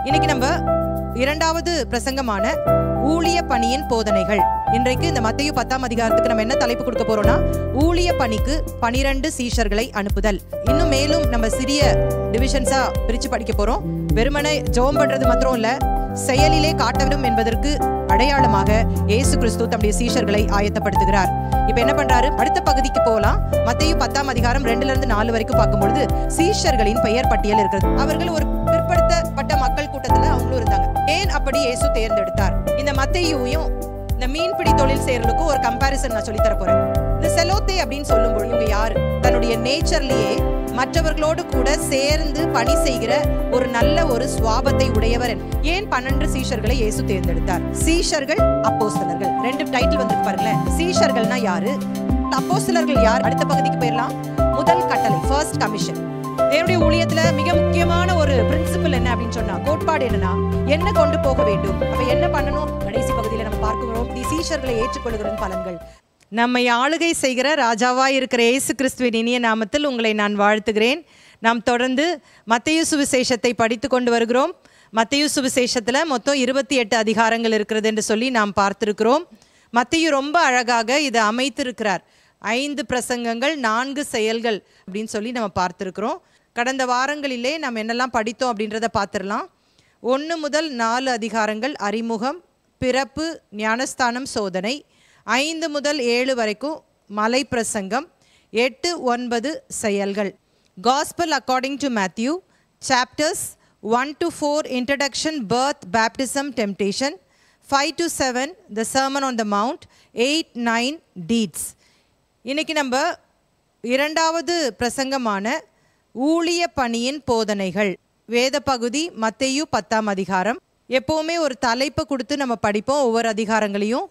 இன்னைக்கு நம்ம இரண்டாவது பிரசங்கமான ஊழிய பணியின் போதனைகள். இன்றைக்கு இந்த மத்தேயு 10ஆம் அதிகாரத்துக்கு நம்ம என்ன தலைப்பு கொடுக்க போறோம்னா, ஊழிய பணிக்கு 12 சீஷர்களை அனுப்புதல். இன்னும் மேலும் நம்ம சிறிய டிவிஷன்ஸா பிரிச்சு படிக்க போறோம். வெறுமனே ஜெபம் பண்றது மாத்திரம் இல்ல, செயலிலே காட்டவிடும் என்பதற்கு அடையாளமாக இயேசு கிறிஸ்து தம்முடைய சீஷர்களை ஆயத்தப்படுத்துகிறார். இப்ப என்ன பண்றாரு, அடுத்த பகுதிக்கு போலாம். மத்தேயு 10ஆம் அதிகாரம் 2ல இருந்து 4 வரைக்கும் பார்க்கும்பொழுது சீஷர்களின் பெயர் பட்டியல் இருக்கிறது. அவர்கள் ஒரு பிற்படுத்தப்பட்ட மக்கள் கூட்டத்துல அவங்களும் இருந்தாங்க. ஏன் அப்படி இயேசு தேர்ந்தெடுத்தார்? இந்த மத்தேயுவையும் இந்த மீன்பிடி தொழில் செய்யறதுக்கும் ஒரு கம்பாரிசன் நான் சொல்லி தர போறேன். இந்த செலோத்தே அப்படின்னு சொல்லும்போது இவங்க யாரு? தன்னுடைய நேச்சர்லயே மற்றவர்களோடு கூட சேர்ந்து பணி செய்கிற ஒரு நல்ல ஒரு சுவாபத்தை உடையவர். ஏன் 12 சீஷர்களை இயேசு தேர்ந்தெடுத்தார்? சீஷர்கள், அப்போஸ்தலர்கள், 2 டைட்டில் வந்து பாருங்களேன். சீஷர்கள்னா யாரு, அப்போஸ்தலர்கள் யார்? அடுத்த பகுதிக்கு போயிடலாம். முதல் கட்டளை, ஃபர்ஸ்ட் கமிஷன். தேவனுடைய ஊழியத்துல மிக முக்கியமான ஒரு பிரின்சிபல் என்ன அப்படின்னு சொன்னா, கோட்பாடு என்னன்னா, என்ன கொண்டு போக வேண்டும், அப்ப என்ன பண்ணணும்? கடைசி பகுதியில நம்ம பார்க்கிறோம், சீஷர்களை ஏற்றுக்கொள்கிற பலன்கள். நம்மை ஆளுகை செய்கிற ராஜாவாய் இருக்கிற இயேசு கிறிஸ்துவின் இனிய நாமத்தில் உங்களை நான் வாழ்த்துகிறேன். நாம் தொடர்ந்து மத்தேயு சுவிசேஷத்தை படித்து கொண்டு வருகிறோம். மத்தேயு சுவிசேஷத்துல மொத்தம் 28 அதிகாரங்கள் இருக்கிறது என்று சொல்லி நாம் பார்த்திருக்கிறோம். மத்தேயு ரொம்ப அழகாக இதை அமைத்திருக்கிறார். 5 பிரசங்கங்கள், 4 செயல்கள் அப்படின்னு சொல்லி நம்ம பார்த்திருக்கிறோம். கடந்த வாரங்களிலே நம்ம என்னெல்லாம் படித்தோம் அப்படின்றத பார்த்துடலாம். 1 முதல் 4 அதிகாரங்கள் அறிமுகம், பிறப்பு, ஞானஸ்தானம், சோதனை. 5 முதல் 7 வரைக்கும் மலை பிரசங்கம். 8, 9 செயல்கள். Gospel according to Matthew, chapters 1 to 4 introduction, birth, baptism, temptation. 5 to 7 the sermon on the mount. 8, 9 deeds. இன்னைக்கு நம்ம இரண்டாவது பிரசங்கமான ஊழிய பணியின் போதனைகள். வேத பகுதி மத்தேயு 10ஆம் அதிகாரம். எப்போவுமே ஒரு தலைப்பை கொடுத்து நம்ம படிப்போம் ஒவ்வொரு அதிகாரங்களையும்.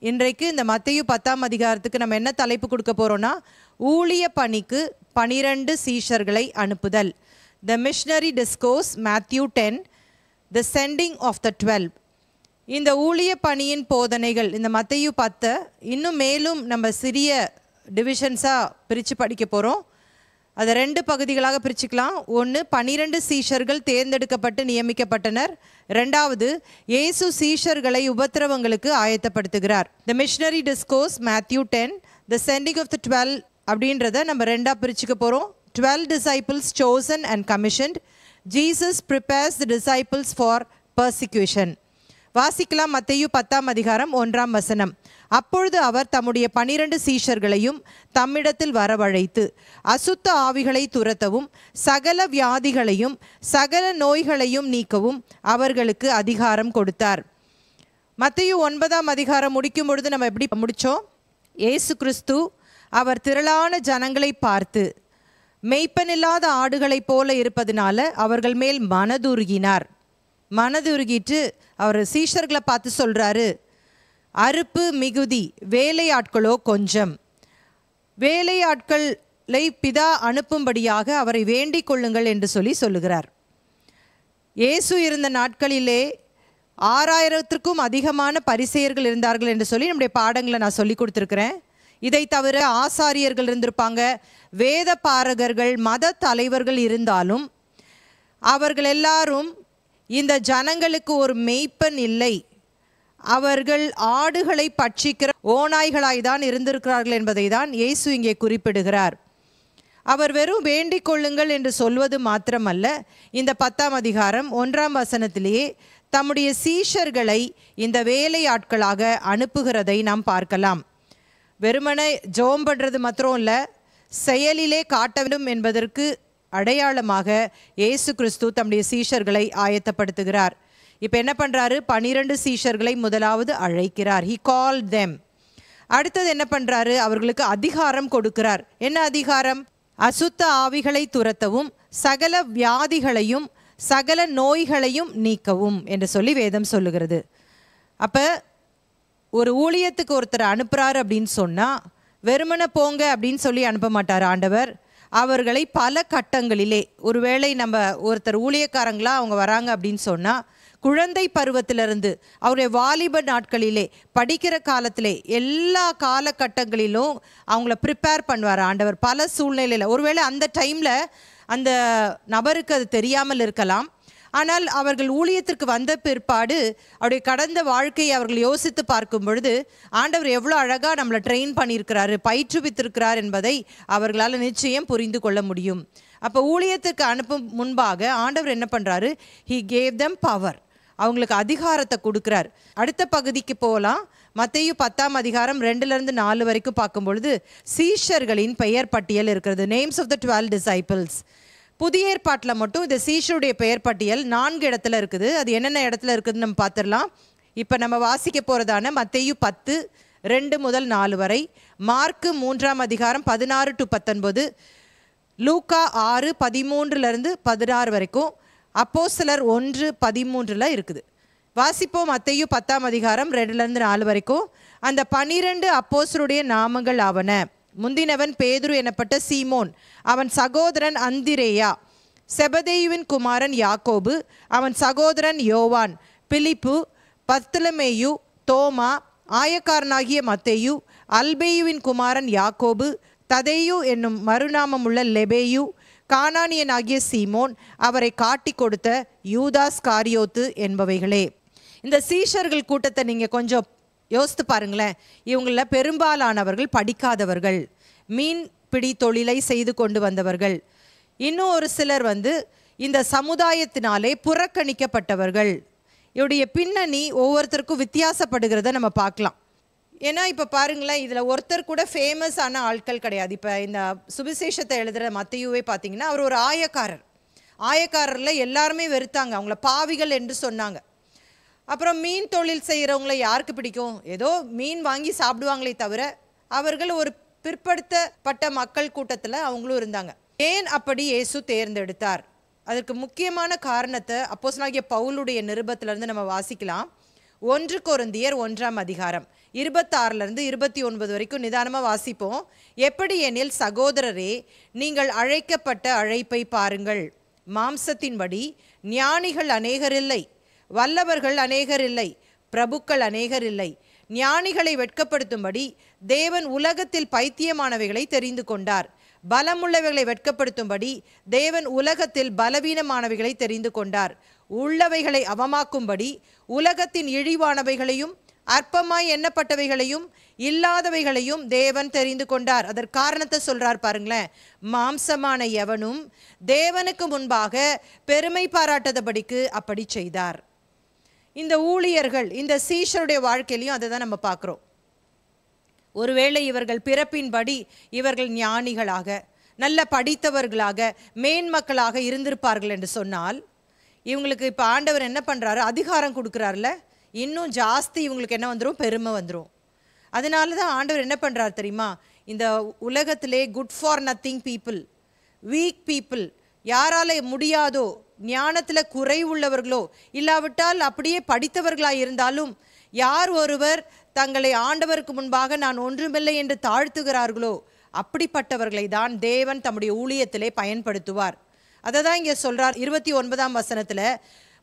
இன்றைக்கு இந்த மத்தேயு 10ஆம் அதிகாரத்துக்கு நம்ம என்ன தலைப்பு கொடுக்க போறோம்னா, ஊழிய பணிக்கு 12 சீஷர்களை அனுப்புதல். The missionary discourse, Matthew 10, the sending of the 12. இந்த ஊழிய பணியின் போதனைகள், இந்த மத்தேயு 10 இன்னும் மேலும் நம்ம சிறிய டிவிஷன்ஸாக பிரித்து படிக்க போகிறோம். அதை 2 பகுதிகளாக பிரிச்சுக்கலாம். 1, 12 சீஷர்கள் தேர்ந்தெடுக்கப்பட்டு நியமிக்கப்பட்டனர். 2வது, இயேசு சீஷர்களை உபத்திரவங்களுக்கு ஆயத்தப்படுத்துகிறார். The missionary discourse, Matthew 10, the sending of the 12 அப்படின்றத நம்ம 2ஆக பிரிச்சுக்க போகிறோம். 12 disciples chosen and commissioned. Jesus prepares the disciples for persecution. வாசிக்கலாம். மத்தேயு 10ஆம் அதிகாரம் 1ஆம் வசனம். அப்பொழுது அவர் தம்முடைய 12 சீஷர்களையும் தம்மிடத்தில் வரவழைத்து அசுத்த ஆவிகளை துரத்தவும் சகல வியாதிகளையும் சகல நோய்களையும் நீக்கவும் அவர்களுக்கு அதிகாரம் கொடுத்தார். மத்தேயு 9ஆம் அதிகாரம் முடிக்கும் பொழுது நம்ம எப்படி முடித்தோம்? இயேசு கிறிஸ்து அவர் திரளான ஜனங்களை பார்த்து மெய்ப்பனில்லாத ஆடுகளைப் போல இருப்பதனால அவர்கள் மேல் மனதுருகிட்டு அவர் சீஷர்களை பார்த்து சொல்றாரு, அறுப்பு மிகுதி, வேலையாட்களோ கொஞ்சம். வேலையாட்களை பிதா அனுப்பும்படியாக அவரை வேண்டிக் கொள்ளுங்கள் என்று சொல்லுகிறார். இயேசு இருந்த நாட்களிலே 6000த்திற்கும் அதிகமான பரிசேயர்கள் இருந்தார்கள் என்று சொல்லி நம்முடைய பாடங்களை நான் சொல்லி கொடுத்துருக்கிறேன். இதை தவிர ஆசாரியர்கள் இருந்திருப்பாங்க, வேத பாரகர்கள், மத தலைவர்கள் இருந்தாலும் அவர்கள் எல்லாரும் இந்த ஜனங்களுக்கு ஒரு மெய்ப்பன் இல்லை, அவர்கள் ஆடுகளை பட்சிக்கிற ஓநாய்களாய்தான் இருந்திருக்கிறார்கள் என்பதை தான் இயேசு இங்கே குறிப்பிடுகிறார். அவர் வெறும் வேண்டிக் கொள்ளுங்கள் என்று சொல்வது மாத்திரமல்ல, இந்த 10ஆம் அதிகாரம் 1ஆம் வசனத்திலேயே தம்முடைய சீஷர்களை இந்த வேலையாட்களாக அனுப்புகிறதை நாம் பார்க்கலாம். வெறுமனை ஜெபம் பண்றது மாத்திரம் இல்லை, செயலிலே காட்ட வேண்டும் என்பதற்கு அடையாளமாக இயேசு கிறிஸ்து தம்முடைய சீஷர்களை ஆயத்தப்படுத்துகிறார். இப்போ என்ன பண்ணுறாரு? 12 சீஷர்களை முதலாவது அழைக்கிறார். He called them. அடுத்தது என்ன பண்ணுறாரு? அவர்களுக்கு அதிகாரம் கொடுக்கிறார். என்ன அதிகாரம்? அசுத்த ஆவிகளை துரத்தவும் சகல வியாதிகளையும் சகல நோய்களையும் நீக்கவும் என்று சொல்லி வேதம் சொல்லுகிறது. அப்போ ஒரு ஊழியத்துக்கு ஒருத்தர் அனுப்புகிறாரு அப்படின்னு சொன்னால் வெறுமனை போங்க அப்படின்னு சொல்லி அனுப்ப மாட்டார் ஆண்டவர். அவர்களை பல கட்டங்களிலே, ஒருவேளை நம்ம ஒருத்தர் ஊழியக்காரங்களா அவங்க வராங்க அப்படின்னு சொன்னால் குழந்தை பருவத்திலிருந்து அவருடைய வாலிப நாட்களிலே படிக்கிற காலத்திலே எல்லா காலகட்டங்களிலும் அவங்கள ப்ரிப்பேர் பண்ணுவார் ஆண்டவர். பல சூழ்நிலையில் ஒருவேளை அந்த டைமில் அந்த நபருக்கு அது தெரியாமல் இருக்கலாம். ஆனால் அவர்கள் ஊழியத்திற்கு வந்த பிற்பாடு அவருடைய கடந்த வாழ்க்கையை அவர்கள் யோசித்து பார்க்கும் பொழுது ஆண்டவர் எவ்வளோ அழகாக நம்மளை ட்ரெயின் பண்ணியிருக்கிறாரு, பயிற்றுவித்திருக்கிறார் என்பதை அவர்களால் நிச்சயம் புரிந்து கொள்ள முடியும். அப்போ ஊழியத்திற்கு அனுப்பும் முன்பாக ஆண்டவர் என்ன பண்ணுறாரு? ஹி கேவ் தெம் பவர், அவங்களுக்கு அதிகாரத்தை கொடுக்குறார். அடுத்த பகுதிக்கு போகலாம். மத்தேயு 10ஆம் அதிகாரம் 2-4 வரைக்கும் பார்க்கும் பொழுது சீஷர்களின் பெயர் பட்டியல் இருக்கிறது. Names of the 12 disciples. புதிய ஏற்பாட்டில் மட்டும் இந்த சீஷருடைய பெயர் பட்டியல் 4 இடத்துல இருக்குது. அது என்னென்ன இடத்துல இருக்குதுன்னு நம்ம பார்த்துடலாம். இப்போ நம்ம வாசிக்க போகிறதான மத்தேயு 10:2-4 வரை, மார்க்கு 3ஆம் அதிகாரம் 16-19, லூக்கா 6:13-16 வரைக்கும், அப்போஸ்தலர் 1:13 இருக்குது. வாசிப்போம். மத்தேயு 10ஆம் அதிகாரம் 2-4 வரைக்கும். அந்த 12 அப்போஸ்தலருடைய நாமங்கள் ஆவன: முந்தினவன் பேதுரு எனப்பட்ட சீமோன், அவன் சகோதரன் அந்திரேயா, செபதேயுவின் குமாரன் யாக்கோபு, அவன் சகோதரன் யோவான், பிலிப்பு, பர்த்தலமேயு, தோமா, ஆயக்காரனாகிய மத்தேயு, அல்பேயுவின் குமாரன் யாக்கோபு, ததேயு என்னும் மறுநாமமுள்ள லெபேயு, கானானியனாகிய சீமோன், அவரை காட்டி கொடுத்த யூதாஸ் காரியோத்து என்பவைகளே. இந்த சீஷர்கள் கூட்டத்தை நீங்கள் கொஞ்சம் யோசித்து பாருங்களேன். இவங்களில் பெரும்பாலானவர்கள் படிக்காதவர்கள், மீன்பிடி தொழிலை செய்து கொண்டு வந்தவர்கள். இன்னும் ஒரு சிலர் இந்த சமுதாயத்தினாலே புறக்கணிக்கப்பட்டவர்கள். இவருடைய பின்னணி ஒவ்வொருத்தருக்கும் வித்தியாசப்படுகிறத நம்ம பார்க்கலாம். ஏன்னா இப்போ பாருங்களேன், இதில் ஒருத்தர் கூட ஃபேமஸ் ஆன ஆட்கள் கிடையாது. இப்போ இந்த சுவிசேஷத்தை எழுதுகிற மத்தேயுவே பார்த்தீங்கன்னா அவர் ஒரு ஆயக்காரர். ஆயக்காரரில் எல்லாருமே வெறுத்தாங்க, அவங்கள பாவிகள் என்று சொன்னாங்க. அப்புறம் மீன் தொழில் செய்கிறவங்கள யாருக்கு பிடிக்கும்? ஏதோ மீன் வாங்கி சாப்பிடுவாங்களே தவிர அவர்கள் ஒரு பிற்படுத்தப்பட்ட மக்கள் கூட்டத்தில் அவங்களும் இருந்தாங்க. ஏன் அப்படி இயேசு தேர்ந்தெடுத்தார்? அதற்கு முக்கியமான காரணத்தை அப்போஸ்தலனாகிய பவுலுடைய நிருபத்திலிருந்து நம்ம வாசிக்கலாம். 1 கொரிந்தியர் 1ஆம் அதிகாரம் 26-29 வரைக்கும் நிதானமாக வாசிப்போம். எப்படி எனில் சகோதரரே, நீங்கள் அழைக்கப்பட்ட அழைப்பை பாருங்கள். மாம்சத்தின்படி ஞானிகள் அநேகர் இல்லை, வல்லவர்கள் அநேகர் இல்லை, பிரபுக்கள் அநேகர் இல்லை. ஞானிகளை வெட்கப்படுத்தும்படி தேவன் உலகத்தில் பைத்தியமானவைகளை தெரிந்து கொண்டார். பலமுள்ளவைகளை வெட்கப்படுத்தும்படி தேவன் உலகத்தில் பலவீனமானவைகளை தெரிந்து கொண்டார். உள்ளவைகளை அவமாக்கும்படி உலகத்தின் இழிவானவைகளையும் அற்பமாய் எண்ணப்பட்டவைகளையும் இல்லாதவைகளையும் தேவன் தெரிந்து கொண்டார். அதற்கு காரணத்தை சொல்றார் பாருங்களேன். மாம்சமான எவனும் தேவனுக்கு முன்பாக பெருமை பாராட்டாதபடிக்கு அப்படி செய்தார். இந்த ஊழியர்கள், இந்த சீஷருடைய வாழ்க்கையிலையும் அதை தான் நம்ம பார்க்குறோம். ஒருவேளை இவர்கள் பிறப்பின்படி இவர்கள் ஞானிகளாக, நல்ல படித்தவர்களாக, மேன்மக்களாக இருந்திருப்பார்கள் என்று சொன்னால், இவங்களுக்கு இப்போ ஆண்டவர் என்ன பண்ணுறாரு? அதிகாரம் கொடுக்குறாருல, இன்னும் ஜாஸ்தி இவங்களுக்கு என்ன வந்துடும்? பெருமை வந்துடும். அதனால தான் ஆண்டவர் என்ன பண்ணுறாரு தெரியுமா? இந்த உலகத்திலே good for nothing people, week people, யாரால முடியாதோ, ஞானத்தில் குறைவுள்ளவர்களோ, இல்லாவிட்டால் அப்படியே படித்தவர்களாக இருந்தாலும் யார் ஒருவர் தங்களை ஆண்டவருக்கு முன்பாக நான் ஒன்றுமில்லை என்று தாழ்த்துகிறார்களோ அப்படிப்பட்டவர்களை தான் தேவன் தம்முடைய ஊழியத்திலே பயன்படுத்துவார். அதை தான் இங்கே சொல்றார் 29ஆம் வசனத்தில்.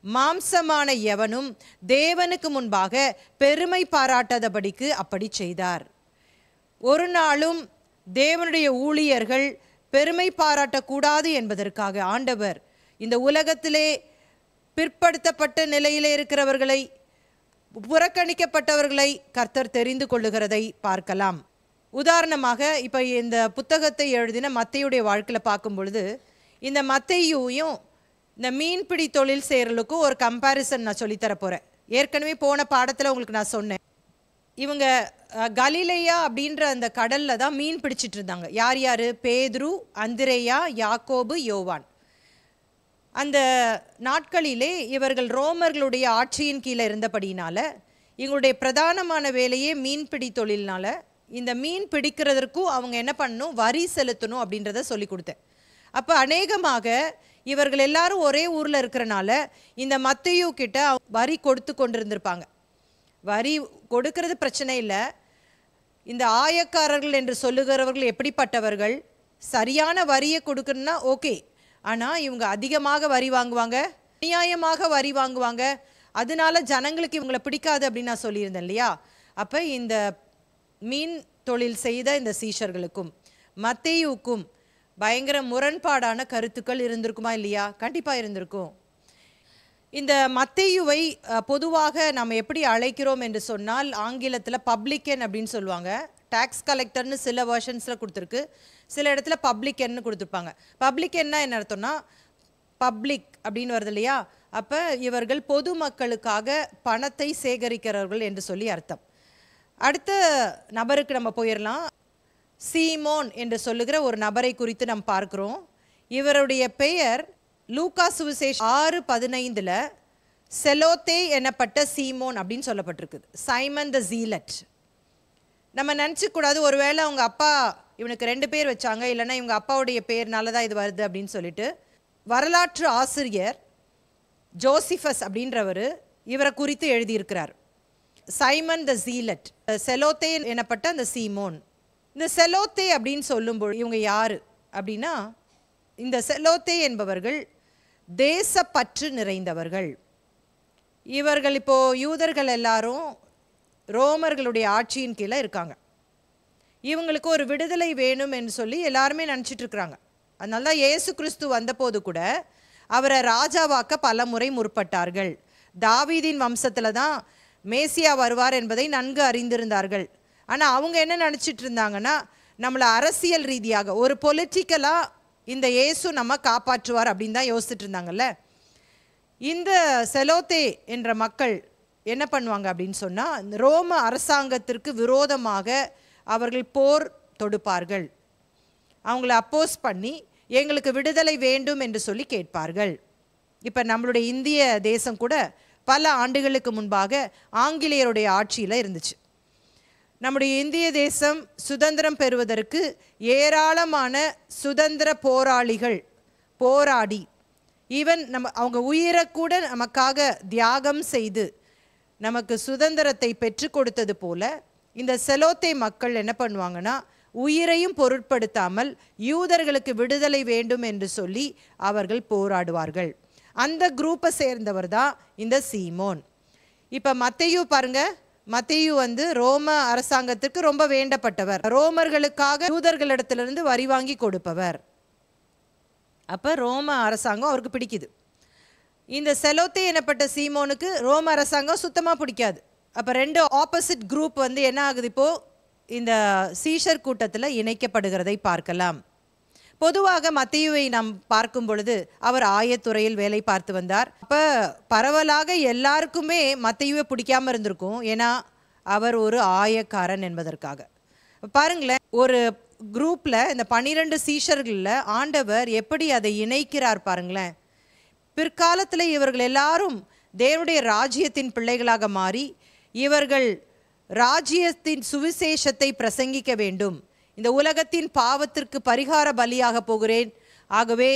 மாம்சமான எவனும் தேவனுக்கு முன்பாக பெருமை பாராட்டாதபடிக்கு அப்படி செய்தார். ஒரு நாளும் தேவனுடைய ஊழியர்கள் பெருமை பாராட்டக்கூடாது என்பதற்காக ஆண்டவர் இந்த உலகத்திலே பிற்படுத்தப்பட்ட நிலையிலே இருக்கிறவர்களை, புறக்கணிக்கப்பட்டவர்களை கர்த்தர் தெரிந்து கொள்ளுகிறதை பார்க்கலாம். உதாரணமாக இப்போ இந்த புத்தகத்தை எழுதின மத்தேயுடைய வாழ்க்கையில் பார்க்கும் பொழுது, இந்த மத்தேயுவையும் இந்த மீன்பிடி தொழில் செய்கிறவங்களுக்கும் ஒரு கம்பேரிசன் நான் சொல்லித்தர போகிறேன். ஏற்கனவே போன பாடத்தில் உங்களுக்கு நான் சொன்னேன். இவங்க கலிலேயா அப்படின்ற அந்த கடலில் தான் மீன் பிடிச்சிட்டு இருந்தாங்க. யார் யார்? பேதுரு, அந்திரேயா, யாக்கோபு, யோவான். அந்த நாட்களிலே இவர்கள் ரோமர்களுடைய ஆட்சியின் கீழே இருந்தபடினால இவங்களுடைய பிரதானமான வேலையே மீன்பிடி தொழில்னால இந்த மீன் பிடிக்கிறதற்கும் அவங்க என்ன பண்ணணும்? வரி செலுத்தணும் அப்படின்றத சொல்லி கொடுத்தேன். அப்போ அநேகமாக இவர்கள் எல்லாரும் ஒரே ஊரில் இருக்கிறனால இந்த மத்தேயு கிட்ட வரி கொடுத்து கொண்டிருந்திருப்பாங்க. வரி கொடுக்கறது பிரச்சனை இல்லை. இந்த ஆயக்காரர்கள் என்று சொல்லுகிறவர்கள் எப்படிப்பட்டவர்கள்? சரியான வரியை கொடுக்கணும்னா ஓகே, ஆனால் இவங்க அதிகமாக வரி வாங்குவாங்க, அநியாயமாக வரி வாங்குவாங்க. அதனால ஜனங்களுக்கு இவங்களை பிடிக்காது அப்படின்னு நான் சொல்லியிருந்தேன் இல்லையா? அப்போ இந்த மீன் தொழில் செய்த இந்த சீஷர்களுக்கும் மத்தேயுக்கும் பயங்கர முரண்பாடான கருத்துக்கள் இருந்திருக்குமா இல்லையா? கண்டிப்பாக இருந்திருக்கும். இந்த மத்தேயுவை பொதுவாக நாம் எப்படி அழைக்கிறோம் என்று சொன்னால் ஆங்கிலத்தில் பப்ளிக்கன் அப்படின்னு சொல்லுவாங்க. டாக்ஸ் கலெக்டர்னு சில வெர்ஷன்ஸில் கொடுத்துருக்கு, சில இடத்துல பப்ளிக்கன்னு கொடுத்துருப்பாங்க. பப்ளிக்கன்னா என்ன அர்த்தம்னா பப்ளிக் அப்படின்னு வருது இல்லையா, அப்போ இவர்கள் பொதுமக்களுக்காக பணத்தை சேகரிக்கிறவர்கள் என்று சொல்லி அர்த்தம். அடுத்த நபருக்கு நம்ம போயிடலாம். சீமோன் என்று சொல்லுகிற ஒரு நபரை குறித்து நாம் பார்க்கிறோம். இவருடைய பெயர் லூக்கா சுவிசேஷம் 6:15 செலோத்தே எனப்பட்ட சீமோன் அப்படின்னு சொல்லப்பட்டிருக்குது. சைமன் த ஜீலட். நம்ம நினச்சிக்கூடாது ஒருவேளை அவங்க அப்பா இவனுக்கு 2 பேர் வச்சாங்க, இல்லைன்னா இவங்க அப்பாவுடைய பேர்னால தான் இது வருது அப்படின்னு சொல்லிட்டு. வரலாற்று ஆசிரியர் ஜோசிஃபஸ் அப்படின்றவர் இவரை குறித்து எழுதியிருக்கிறார். சைமன் த ஜீலட், செலோத்தே எனப்பட்ட அந்த சீமோன். இந்த செலோத்தே அப்படின்னு சொல்லும்போது இவங்க யார் அப்படின்னா, இந்த செலோத்தே என்பவர்கள் தேசப்பற்று நிறைந்தவர்கள். இவர்கள் இப்போது யூதர்கள் எல்லாரும் ரோமர்களுடைய ஆட்சியின் கீழே இருக்காங்க. இவங்களுக்கு ஒரு விடுதலை வேணும் என்று சொல்லி எல்லாருமே நினச்சிட்டு இருக்கிறாங்க. அதனால தான் இயேசு கிறிஸ்து வந்தபோது கூட அவரை ராஜாவாக்க பல முறை முற்பட்டார்கள். தாவீதின் வம்சத்தில் தான் மேசியா வருவார் என்பதை நன்கு அறிந்திருந்தார்கள். ஆனால் அவங்க என்ன நினச்சிட்டு இருந்தாங்கன்னா, நம்மளை அரசியல் ரீதியாக ஒரு பொலிட்டிக்கலாக இந்த இயேசு நம்ம காப்பாற்றுவார் அப்படின்னு தான் யோசிச்சுட்டு இருந்தாங்கல்ல. இந்த செலோத்தே என்ற மக்கள் என்ன பண்ணுவாங்க அப்படின்னு சொன்னால், ரோம அரசாங்கத்திற்கு விரோதமாக அவர்கள் போர் தொடுப்பார்கள். அவங்கள அப்போஸ் பண்ணி எங்களுக்கு விடுதலை வேண்டும் என்று சொல்லி கேட்பார்கள். இப்போ நம்மளுடைய இந்திய தேசம் கூட பல ஆண்டுகளுக்கு முன்பாக ஆங்கிலேயருடைய ஆட்சியில் இருந்துச்சு. நம்முடைய இந்திய தேசம் சுதந்திரம் பெறுவதற்கு ஏராளமான சுதந்திர போராளிகள் போராடி, ஈவன் அவங்க உயிரை கூட நமக்காக தியாகம் செய்து நமக்கு சுதந்திரத்தை பெற்று கொடுத்தது போல இந்த செலோத்தே மக்கள் என்ன பண்ணுவாங்கன்னா, உயிரையும் பொருட்படுத்தாமல் யூதர்களுக்கு விடுதலை வேண்டும் என்று சொல்லி அவர்கள் போராடுவார்கள். அந்த குரூப்பை சேர்ந்தவர் தான் இந்த சீமோன். இப்போ மத்தேயு பாருங்க, மத்தேயு ரோம அரசாங்கத்திற்கு ரொம்ப வேண்டப்பட்டவர். ரோமர்களுக்காக யூதர்களிடத்திலிருந்து வரி வாங்கி கொடுப்பவர். அப்போ ரோம அரசாங்கம் அவருக்கு பிடிக்குது. இந்த செலோத்தே எனப்பட்ட சீமோனுக்கு ரோம அரசாங்கம் சுத்தமாக பிடிக்காது. அப்போ 2 ஆப்போசிட் குரூப் என்ன ஆகுது, இப்போது இந்த சீஷர் கூட்டத்தில் இணைக்கப்படுகிறதை பார்க்கலாம். பொதுவாக மத்தேயுவை நாம் பார்க்கும் பொழுது அவர் ஆயத்துறையில் வேலை பார்த்து வந்தார். அப்போ பரவலாக எல்லாருக்குமே மத்தேயுவை பிடிக்காமல் இருந்திருக்கும், ஏன்னா அவர் ஒரு ஆயக்காரன் என்பதற்காக. பாருங்களேன், ஒரு குரூப்பில் இந்த 12 சீஷர்களில் ஆண்டவர் எப்படி அதை இணைக்கிறார் பாருங்களேன். பிற்காலத்தில் இவர்கள் எல்லாரும் தேவனுடைய ராஜ்யத்தின் பிள்ளைகளாக மாறி இவர்கள் ராஜ்யத்தின் சுவிசேஷத்தை பிரசங்கிக்க வேண்டும். இந்த உலகத்தின் பாவத்திற்கு பரிகார பலியாக போகிறேன், ஆகவே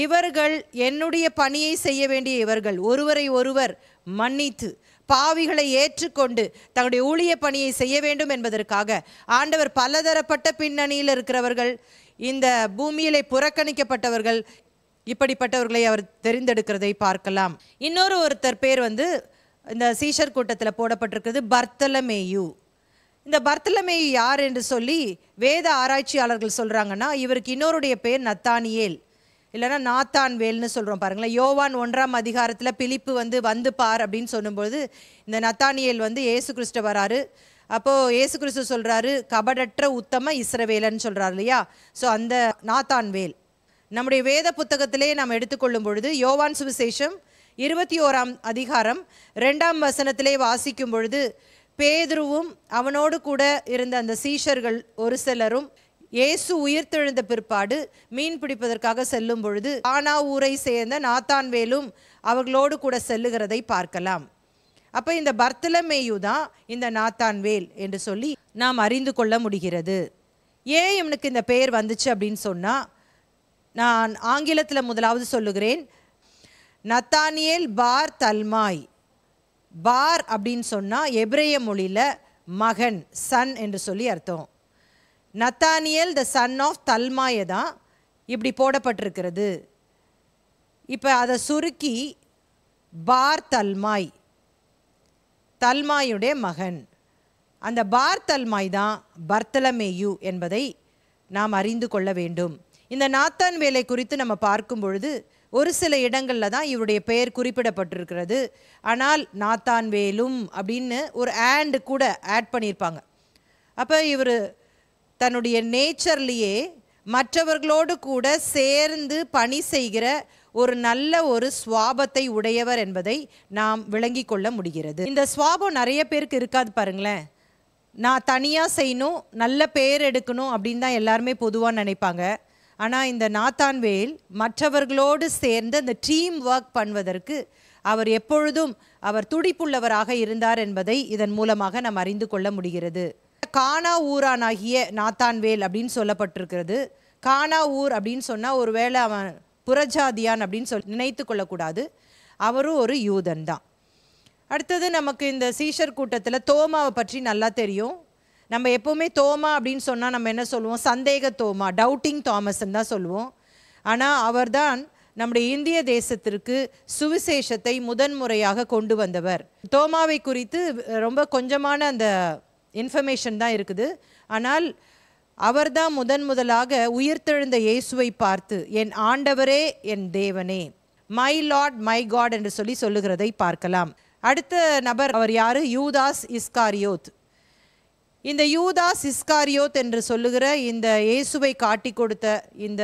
இவர்கள் என்னுடைய பணியை செய்ய வேண்டிய இவர்கள் ஒருவரை ஒருவர் மன்னித்து பாவிகளை ஏற்றுக்கொண்டு தங்களுடைய ஊழிய பணியை செய்ய வேண்டும் என்பதற்காக ஆண்டவர் பலதரப்பட்ட பின்னணியில் இருக்கிறவர்கள், இந்த பூமியிலே புறக்கணிக்கப்பட்டவர்கள், இப்படிப்பட்டவர்களை அவர் தெரிந்தெடுக்கிறதை பார்க்கலாம். ஒருத்தர் பேர் இந்த சீஷர் கூட்டத்தில் போடப்பட்டிருக்கிறது பர்த்தலமேயு. இந்த பர்த்தலமேயு யார் என்று சொல்லி வேத ஆராய்ச்சியாளர்கள் சொல்கிறாங்கன்னா, இவருக்கு இன்னொருடைய பேர் நத்தானியேல், இல்லைன்னா நாத்தான்வேல்னு சொல்கிறோம் பாருங்களேன். யோவான் 1ஆம் அதிகாரத்தில் பிலிப்பு வந்து பார் அப்படின்னு சொல்லும்போது இந்த நத்தானியேல் இயேசு கிறிஸ்து வராரு. அப்போது இயேசு கிறிஸ்து சொல்கிறாரு, கபடற்ற உத்தம இஸ்ரவேலன்னு சொல்கிறார் இல்லையா. ஸோ அந்த நாத்தான்வேல் நம்முடைய வேத புத்தகத்திலே நாம் எடுத்துக்கொள்ளும் பொழுது யோவான் சுவிசேஷம் 21ஆம் அதிகாரம் 2ஆம் வசனத்திலே வாசிக்கும் பொழுது, பேதுருவும் அவனோடு கூட இருந்த அந்த சீஷர்கள் ஒரு சிலரும் இயேசு உயிர்த்தெழுந்த பிற்பாடு மீன் பிடிப்பதற்காக செல்லும் பொழுது கானா ஊரை சேர்ந்த நாத்தான்வேலும் அவர்களோடு கூட செல்லுகிறதை பார்க்கலாம். அப்போ இந்த பர்த்தலமேயு தான் இந்த நாத்தான்வேல் என்று சொல்லி நாம் அறிந்து கொள்ள முடிகிறது. ஏன் இவனுக்கு இந்த பெயர் வந்துச்சு அப்படின்னு சொன்னால், நான் ஆங்கிலத்தில் முதலாவது சொல்லுகிறேன். நத்தானியேல் பார் தல்மாய். பார் அப்படின்னு சொன்னால் எபிரேய மொழியில் மகன், சன் என்று சொல்லி அர்த்தம். நத்தானியேல் த சன் ஆஃப் தல்மாயை தான் இப்படி போடப்பட்டிருக்கிறது. இப்போ அதை சுருக்கி பார் தல்மாய், தல்மாயுடைய மகன். அந்த பார் தல்மாய் தான் பர்த்தலமேயு என்பதை நாம் அறிந்து கொள்ள வேண்டும். இந்த நாத்தான்வேலை குறித்து நம்ம பார்க்கும் பொழுது ஒரு சில இடங்களில் தான் இவருடைய பெயர் குறிப்பிடப்பட்டிருக்கிறது. ஆனால் நாத்தான்வேலும் அப்படின்னு ஒரு ஆண்ட் கூட ஆட் பண்ணியிருப்பாங்க. அப்போ இவர் தன்னுடைய நேச்சர்லேயே மற்றவர்களோடு கூட சேர்ந்து பணி செய்கிற ஒரு நல்ல ஒரு சுவாபத்தை உடையவர் என்பதை நாம் விளங்கி கொள்ள முடிகிறது. இந்த சுவாபம் நிறைய பேருக்கு இருக்காது பாருங்களேன். நான் தனியாக செய்யணும், நல்ல பேர் எடுக்கணும் அப்படின்னு தான் எல்லாருமே பொதுவாக நினைப்பாங்க. ஆனால் இந்த நாத்தான்வேல் மற்றவர்களோடு சேர்ந்து அந்த டீம் ஒர்க் பண்ணுவதற்கு அவர் எப்பொழுதும் அவர் துடிப்புள்ளவராக இருந்தார் என்பதை இதன் மூலமாக நாம் அறிந்து கொள்ள முடிகிறது. கானா ஊரானாகிய நாத்தான்வேல் அப்படின்னு சொல்லப்பட்டிருக்கிறது. கானா ஊர் அப்படின்னு சொன்னால் ஒருவேளை அவன் புறஜாதியான் அப்படின்னு நினைத்து கொள்ளக்கூடாது. அவரும் ஒரு யூதன் தான். அடுத்தது நமக்கு இந்த சீஷர் கூட்டத்தில் தோமாவை பற்றி நல்லா தெரியும். நம்ம எப்போவுமே தோமா அப்படின்னு சொன்னால் நம்ம என்ன சொல்லுவோம்? சந்தேக தோமா, டவுட்டிங் தாமஸ்ன்னு தான் சொல்லுவோம். ஆனால் அவர்தான் நம்முடைய இந்திய தேசத்திற்கு சுவிசேஷத்தை முதன்முறையாக கொண்டு வந்தவர். தோமாவை குறித்து ரொம்ப கொஞ்சமான அந்த இன்ஃபர்மேஷன் தான் இருக்குது. ஆனால் அவர்தான் முதலாக உயிர்த்தெழுந்த இயேசுவை பார்த்து என் ஆண்டவரே என் தேவனே, மை லார்ட் மை காட் என்று சொல்லுகிறதை பார்க்கலாம். அடுத்த நபர் அவர் யாரு? யூதாஸ் இஸ்காரியோத். இந்த யூதாஸ் இஸ்காரியோத் என்று சொல்லுகிற இந்த இயேசுவை காட்டி கொடுத்த இந்த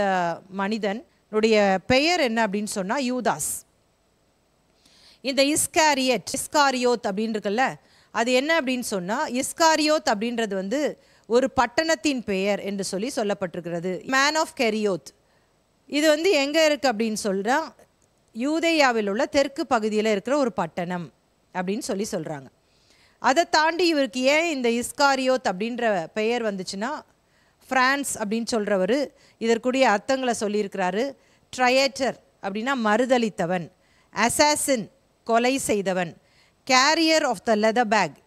மனிதனுடைய பெயர் என்ன அப்படின்னு சொன்னால் யூதாஸ். இந்த இஸ்காரியோத் அப்படின்னு இருக்குல்ல, அது என்ன அப்படின்னு சொன்னால் இஸ்காரியோத் அப்படின்றது ஒரு பட்டணத்தின் பெயர் என்று சொல்லப்பட்டிருக்கிறது. Man of Kerioth. இது எங்கே இருக்குது அப்படின்னு சொல்கிறான்? யூதேயாவில் உள்ள தெற்கு பகுதியில் இருக்கிற ஒரு பட்டணம் அப்படின்னு சொல்கிறாங்க. அதை தாண்டி இவருக்கு ஏன் இந்த இஸ்காரியோத் அப்படின்ற பெயர் வந்துச்சுன்னா, ஃப்ரான்ஸ் அப்படின்னு சொல்கிறவர் இதற்குரிய அர்த்தங்களை சொல்லியிருக்கிறாரு. ட்ரையேட்டர் அப்படின்னா மறுதளித்தவன், அசாசின் கொலை செய்தவன், carrier of the leather bag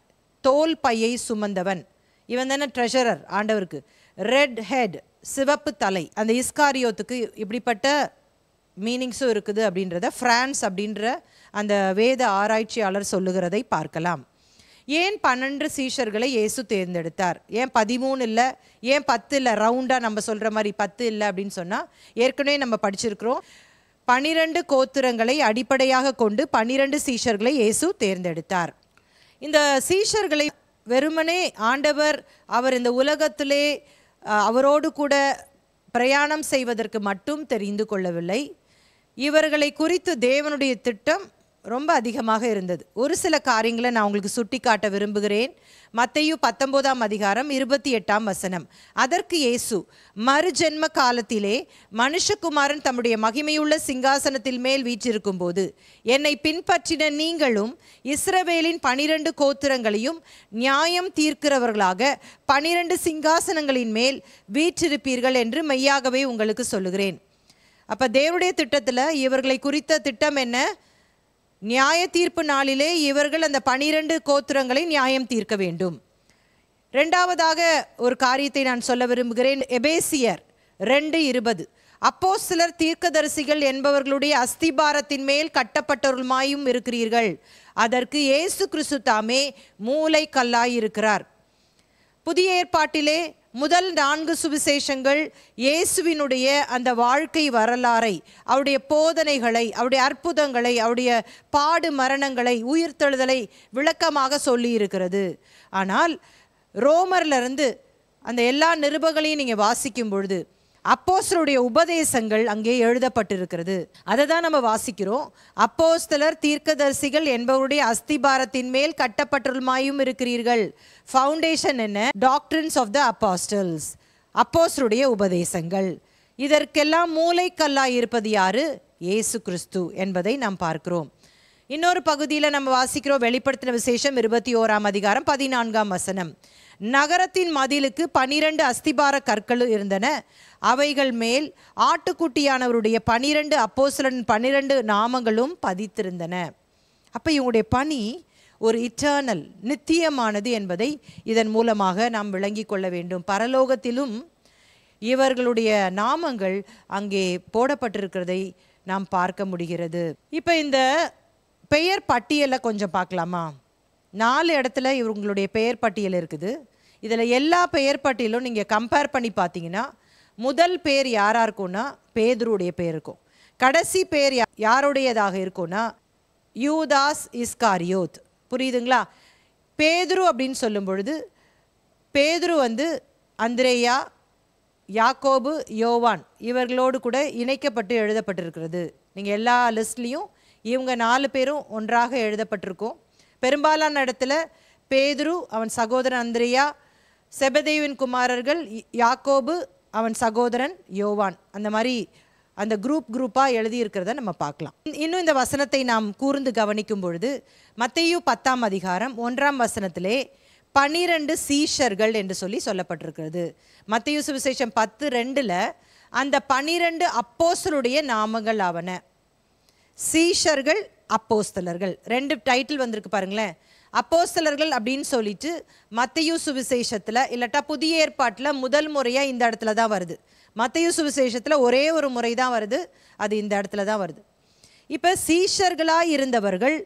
தோல் பையை சுமந்தவன், இவன் தானே ட்ரெஷரர் ஆண்டவருக்கு. ரெட் ஹெட் சிவப்பு தலை. அந்த இஸ்காரியோத்துக்கு இப்படிப்பட்ட மீனிங்ஸும் இருக்குது அப்படின்றத ஃப்ரான்ஸ் அப்படின்ற அந்த வேத ஆராய்ச்சியாளர் சொல்லுகிறதை பார்க்கலாம். ஏன் 12 சீஷர்களை இயேசு தேர்ந்தெடுத்தார்? ஏன் 13 இல்லை, ஏன் 10 இல்லை? ரவுண்டாக நம்ம சொல்கிற மாதிரி 10 இல்லை அப்படின்னு சொன்னால் ஏற்கனவே நம்ம படிச்சிருக்கிறோம். 12 கோத்திரங்களை அடிப்படையாக கொண்டு 12 சீஷர்களை இயேசு தேர்ந்தெடுத்தார். இந்த சீஷர்களை வெறுமனே ஆண்டவர் அவர் இந்த உலகத்திலே அவரோடு கூட பிரயாணம் செய்வதற்கு மட்டும் தெரிந்து கொள்ளவில்லை. இவர்களை குறித்து தேவனுடைய திட்டம் ரொம்ப அதிகமாக இருந்தது. ஒரு சில காரியங்களை நான் உங்களுக்கு சுட்டி காட்ட விரும்புகிறேன். மத்தேயு 19ஆம் அதிகாரம் 28ஆம் வசனம். அதற்கு இயேசு, மறுஜென்ம காலத்திலே மனுஷகுமாரன் தம்முடைய மகிமையுள்ள சிங்காசனத்தில் மேல் வீற்றிருக்கும் போது என்னை பின்பற்றின நீங்களும் இஸ்ரவேலின் 12 கோத்திரங்களையும் நியாயம் தீர்க்கிறவர்களாக 12 சிங்காசனங்களின் மேல் வீற்றிருப்பீர்கள் என்று மெய்யாகவே உங்களுக்கு சொல்லுகிறேன். அப்போ தேவனுடைய திட்டத்தில் இவர்களை குறித்த திட்டம் என்ன? நியாய தீர்ப்பு நாளிலே இவர்கள் அந்த 12 கோத்திரங்களை நியாயம் தீர்க்க வேண்டும். இரண்டாவதாக ஒரு காரியத்தை நான் சொல்ல விரும்புகிறேன். எபேசியர் 2:20. அப்போஸ்தலர் தீர்க்கதரிசிகள் என்பவர்களுடைய அஸ்திபாரத்தின் மேல் கட்டப்பட்டவர்களுமாயும் இருக்கிறீர்கள், அதற்கு இயேசு கிறிஸ்து தாமே மூலைக்கல்லாயிருக்கிறார். புதிய ஏற்பாட்டிலே முதல் 4 சுவிசேஷங்கள் இயேசுவினுடைய அந்த வாழ்க்கை வரலாறை, அவருடைய போதனைகளை, அவருடைய அற்புதங்களை, அவருடைய பாடு மரணங்களை, உயிர்த்தெழுதலை விளக்கமாக சொல்லி இருக்கிறது. ஆனால் ரோமர்லேருந்து அந்த எல்லா நிருபங்களையும் நீங்கள் வாசிக்கும் பொழுது அப்போஸ்தலருடைய உபதேசங்கள் அங்கே எழுதப்பட்டிருக்கிறது. அதை தான் நம்ம வாசிக்கிறோம். அப்போஸ்தலர் தீர்க்கதரிசிகள் என்பவருடைய அஸ்திபாரத்தின் மேல் கட்டப்பட்டவர்களுமாயும் இருக்கிறீர்கள். ஃபவுண்டேஷன் என்ன? டாக்ட்ரின்ஸ் ஆஃப் த அப்போஸ்டல்ஸ், அப்போஸ்தலருடைய உபதேசங்கள். இதற்கெல்லாம் மூலைக்கல்லாய் இருப்பது யாரு? இயேசு கிறிஸ்து என்பதை நாம் பார்க்கிறோம். இன்னொரு பகுதியில் நம்ம வாசிக்கிறோம். வெளிப்படுத்தின விசேஷம் 21ஆம் அதிகாரம் 14ஆம் வசனம். நகரத்தின் மதிலுக்கு 12 அஸ்திபார கற்கள் இருந்தன. அவைகள் மேல் ஆட்டுக்குட்டியானவருடைய 12 அப்போஸ்தலரின் 12 நாமங்களும் பதித்திருந்தன. அப்போ இவங்களுடைய பணி ஒரு இட்டர்னல், நித்தியமானது என்பதை இதன் மூலமாக நாம் விளங்கி கொள்ள வேண்டும். பரலோகத்திலும் இவர்களுடைய நாமங்கள் அங்கே போடப்பட்டிருக்கிறதை நாம் பார்க்க முடிகிறது. இப்போ இந்த பெயர் பட்டியலை கொஞ்சம் பார்க்கலாமா? 4 இடத்துல இவங்களுடைய பெயர் பட்டியல் இருக்குது. இதில் எல்லா பெயர் பட்டியலும் நீங்கள் கம்பேர் பண்ணி பார்த்தீங்கன்னா முதல் பேர் யாராக இருக்கும்னா பேதுருடைய பேர் இருக்கும். கடைசி பேர் யாருடையதாக இருக்கும்னா யூதாஸ் இஸ்காரியோத். புரியுதுங்களா? பேதுரு அப்படின்னு சொல்லும் பொழுது பேதுரு அந்திரேயா, யாக்கோபு, யோவான் இவர்களோடு கூட இணைக்கப்பட்டு எழுதப்பட்டிருக்கிறது. நீங்கள் எல்லா லிஸ்ட்லேயும் இவங்க 4 பேரும் ஒன்றாக எழுதப்பட்டிருக்கும். பெரும்பாலான இடத்துல பேதுரு, அவன் சகோதரன் அந்திரேயா, செபதேவின் குமாரர்கள் யாக்கோபு, அவன் சகோதரன் யோவான், அந்த மாதிரி அந்த குரூப்பாக எழுதியிருக்கிறத நம்ம பார்க்கலாம். இன்னும் இந்த வசனத்தை நாம் கூர்ந்து கவனிக்கும் பொழுது மத்தேயு 10ஆம் அதிகாரம் 1ஆம் வசனத்திலே 12 சீஷர்கள் என்று சொல்லப்பட்டிருக்கிறது. மத்தேயு சுவிசேஷம் 10:2 அந்த 12 அப்போஸ்தலருடைய நாமங்கள் ஆவன. சீஷர்கள், அப்போஸ்தலர்கள் 2 டைட்டில் வந்திருக்கு பாருங்களேன். அப்போஸ்தலர்கள் அப்படின்னு சொல்லிட்டு மத்தேயு சுவிசேஷத்தில் இல்லாட்டா புதிய ஏற்பாட்டில் முதல் முறையாக இந்த இடத்துல தான் வருது. மத்தேயு சுவிசேஷத்தில் ஒரே ஒரு முறை தான் வருது, அது இந்த இடத்துல தான் வருது. இப்போ சீஷர்களாக இருந்தவர்கள்